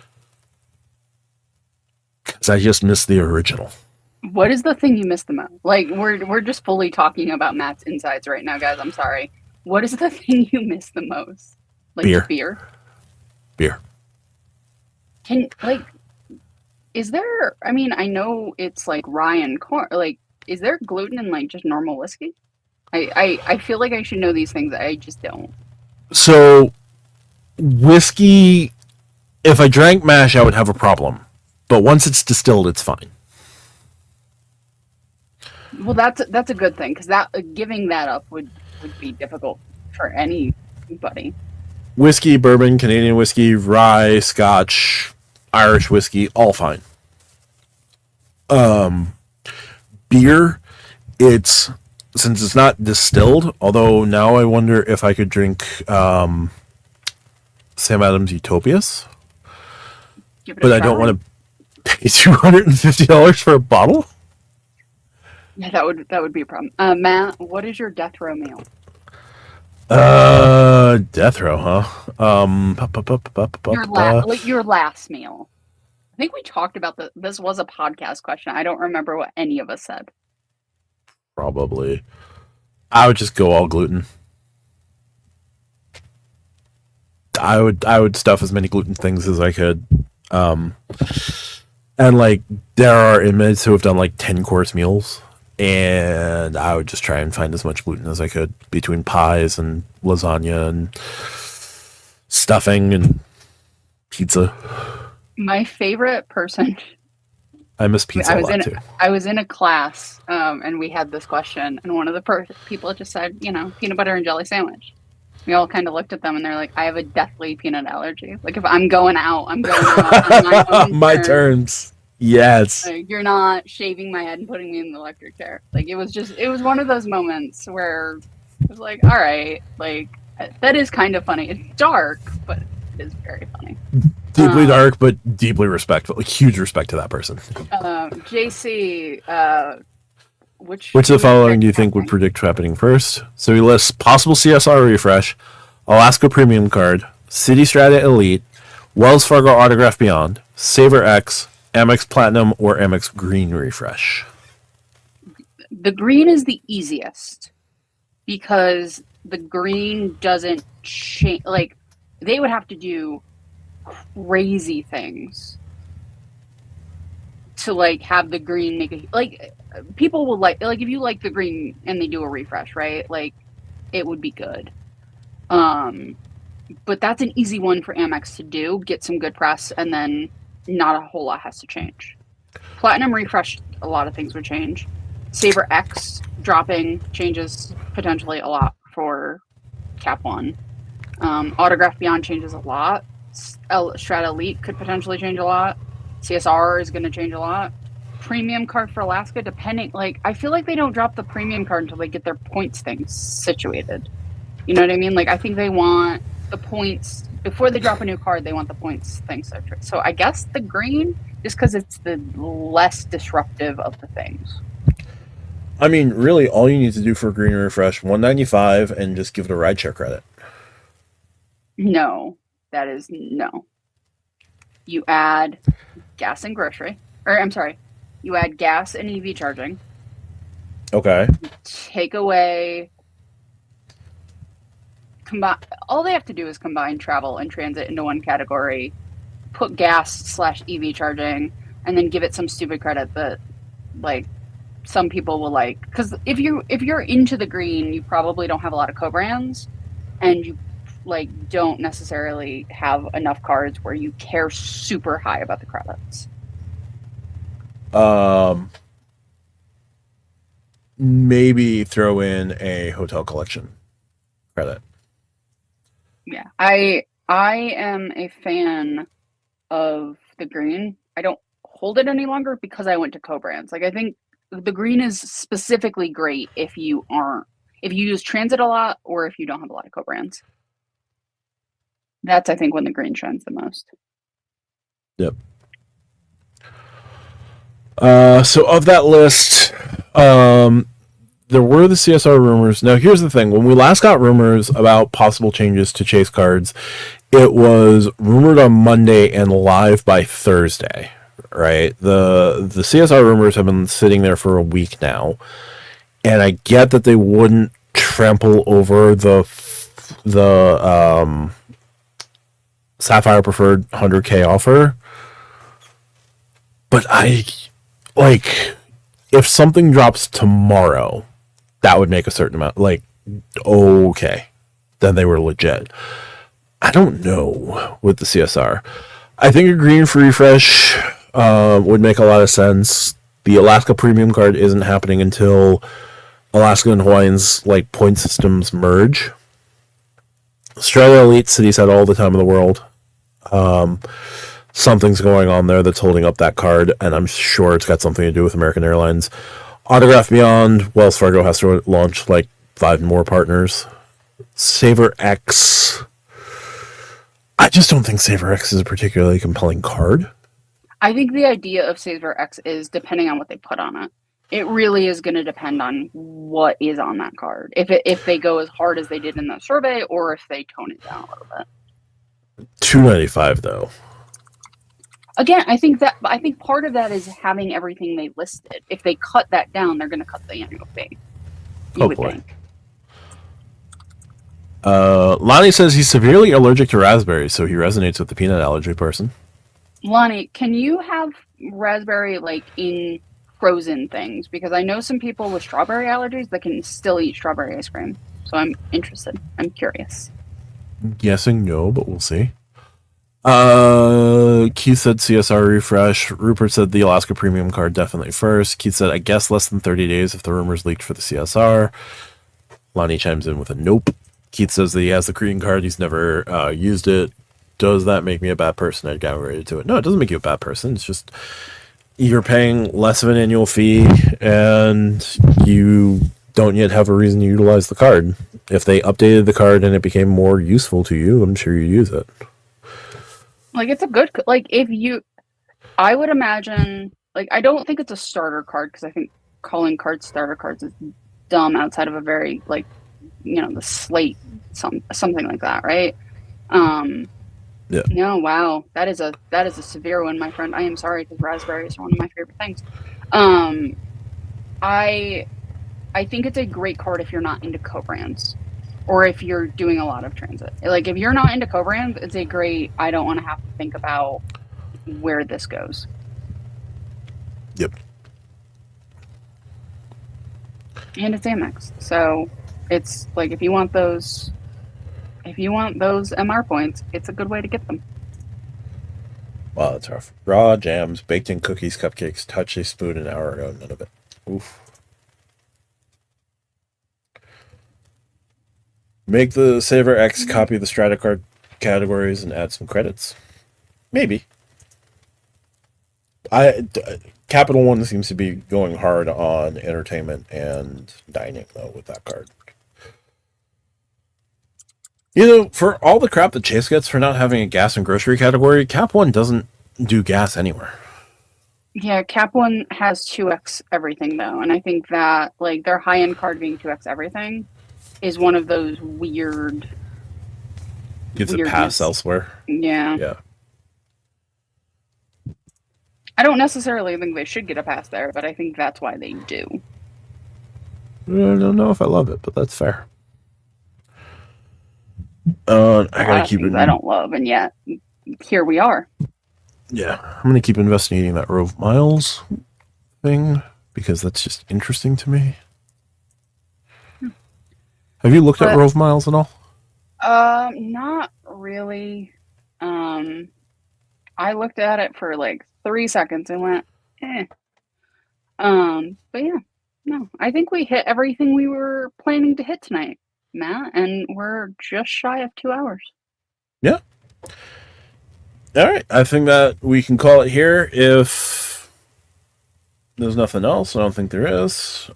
Because I just miss the original. What is the thing you miss the most? Like, we're just fully talking about Matt's insides right now, guys. I'm sorry. What is the thing you miss the most? Like, Beer. Is there, I mean, I know it's like rye and corn. Like, is there gluten in like just normal whiskey? I feel like I should know these things. I just don't. So, whiskey, if I drank mash, I would have a problem. But once it's distilled, it's fine. Well, that's a good thing, because that giving that up would be difficult for anybody. Whiskey, bourbon, Canadian whiskey, rye, Scotch, Irish whiskey, all fine. Beer, since it's not distilled, although now I wonder if I could drink Sam Adams Utopias. But I don't want to pay $250 for a bottle? Yeah, that would be a problem. Matt, what is your death row meal? Death row, huh? Your last meal. I think we talked about this was a podcast question. I don't remember what any of us said. Probably. I would just go all gluten. I would stuff as many gluten things as I could. And like, there are inmates who have done like 10-course meals, and I would just try and find as much gluten as I could between pies and lasagna and stuffing and pizza. My favorite person. I miss pizza a lot too. I was in a class, and we had this question, and one of the people just said, peanut butter and jelly sandwich. We all kind of looked at them, and they're like, I have a deathly peanut allergy. Like, if I'm going out, I'm going out on my own my terms. Yes. Like, you're not shaving my head and putting me in the electric chair. Like, it was one of those moments where it was like, all right, like, that is kind of funny. It's dark, but it is very funny. Deeply dark, but deeply respectful. Like, huge respect to that person. JC, which of the following do you think would predict happening first? So he lists possible CSR refresh, Alaska Premium Card, City Strata Elite, Wells Fargo Autograph Beyond, Saver X, Amex Platinum, or Amex Green refresh. The green is the easiest because the green doesn't change. Like, they would have to do crazy things to like have the green make a, like, people will like if you like the green and they do a refresh, right? Like, it would be good. But that's an easy one for Amex to do, get some good press, and then not a whole lot has to change. Platinum refresh, a lot of things would change. Saver X dropping changes potentially a lot for Cap 1. Autograph Beyond changes a lot. Strata Elite could potentially change a lot. CSR is going to change a lot. Premium card for Alaska, depending, like, I feel like they don't drop the premium card until they get their points things situated. You know what I mean? Like, I think they want the points before they drop a new card. They want the points things situated. So I guess the green, just because it's the less disruptive of the things. I mean, really, all you need to do for Green Refresh, $195, and just give it a rideshare credit. No, that is no. You add gas and grocery, or I'm sorry, you add gas and EV charging. Okay. Take away. All they have to do is combine travel and transit into one category, put gas/EV charging, and then give it some stupid credit that, like, some people will like. Because if you're into the green, you probably don't have a lot of co-brands, and you don't necessarily have enough cards where you care super high about the credits. Maybe throw in a hotel collection credit. Yeah, I am a fan of the green. I don't hold it any longer because I went to co-brands. Like, I think the green is specifically great if you use transit a lot or if you don't have a lot of co-brands. That's, I think, when the green shines the most. Yep. So of that list, there were the CSR rumors. Now, here's the thing. When we last got rumors about possible changes to chase cards, it was rumored on Monday and live by Thursday, right? The CSR rumors have been sitting there for a week now, and I get that they wouldn't trample over the Sapphire Preferred 100K offer, but if something drops tomorrow, that would make a certain amount, okay, then they were legit. I don't know with the CSR. I think a green free refresh would make a lot of sense. The Alaska Premium card isn't happening until Alaska and Hawaiian's point systems merge. Australia Elite Cities had all the time in the world. Something's going on there that's holding up that card, and I'm sure it's got something to do with American Airlines. Autograph Beyond, Wells Fargo has to launch 5 more partners. Saver X, I just don't think Saver X is a particularly compelling card. I think the idea of Saver X is depending on what they put on it. It really is going to depend on what is on that card. If they go as hard as they did in that survey, or if they tone it down a little bit. $295 though. Again, I think part of that is having everything they listed. If they cut that down, they're going to cut the annual fee. Hopefully. Lonnie says he's severely allergic to raspberries, so he resonates with the peanut allergy person. Lonnie, can you have raspberry in frozen things? Because I know some people with strawberry allergies that can still eat strawberry ice cream. So I'm interested. I'm curious. Guessing no, but we'll see. Keith said CSR refresh. Rupert said the Alaska Premium card definitely first. Keith said, I guess less than 30 days if the rumors leaked for the CSR. Lonnie chimes in with a nope. Keith says that he has the green card. He's never used it. Does that make me a bad person? I'd downgraded to it. No, it doesn't make you a bad person. It's just you're paying less of an annual fee and you don't yet have a reason to utilize the card. If they updated the card and it became more useful to you, I'm sure you'd use it. It's a good, I would imagine, I don't think it's a starter card because I think calling cards starter cards is dumb outside of a very, the slate, something like that, right? Yeah. No, wow. That is a severe one, my friend. I am sorry because raspberries are one of my favorite things. I think it's a great card if you're not into co-brands. Or if you're doing a lot of transit. If you're not into co-brands, it's a great, I don't want to have to think about where this goes. Yep. And it's Amex. So it's if you want those MR points, it's a good way to get them. Wow, that's rough. Raw jams, baked in cookies, cupcakes, touched a spoon an hour ago, none of it. Oof. Make the Saver X copy the Strata card categories and add some credits. Maybe. Capital One seems to be going hard on entertainment and dining, though, with that card. For all the crap that Chase gets for not having a gas and grocery category, Cap One doesn't do gas anywhere. Yeah, Cap One has 2x everything though, and I think that like their high-end card being 2x everything is one of those weird. Gives it pass elsewhere. Yeah. Yeah. I don't necessarily think they should get a pass there, but I think that's why they do. I don't know if I love it, but that's fair. I gotta keep it. I don't love, and yet here we are. Yeah, I'm gonna keep investigating that Rove Miles thing because that's just interesting to me. Have you looked at Rove Miles at all? Not really. I looked at it for like 3 seconds and went, eh. But yeah, no, I think we hit everything we were planning to hit tonight, Matt, and we're just shy of 2 hours. Yeah. All right, I think that we can call it here if there's nothing else. I don't think there is.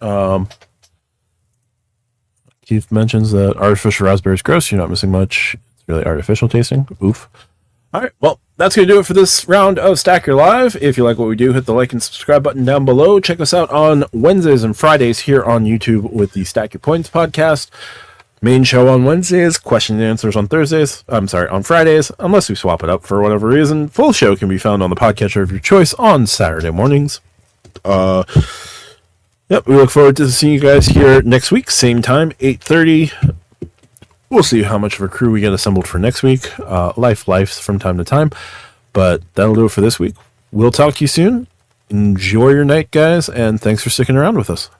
Keith mentions that artificial raspberry is gross. You're not missing much. It's really artificial tasting. Oof. All right, well, that's going to do it for this round of Stacker Live. If you like what we do, hit the like and subscribe button down below. Check us out on Wednesdays and Fridays here on YouTube with the Stack Your Points podcast. Main show on Wednesdays, question and answers on on Fridays, unless we swap it up for whatever reason. Full show can be found on the podcatcher of your choice on Saturday mornings. Yep, we look forward to seeing you guys here next week, same time, 8:30. We'll see how much of a crew we get assembled for next week. Life from time to time. But that'll do it for this week. We'll talk to you soon. Enjoy your night, guys, and thanks for sticking around with us.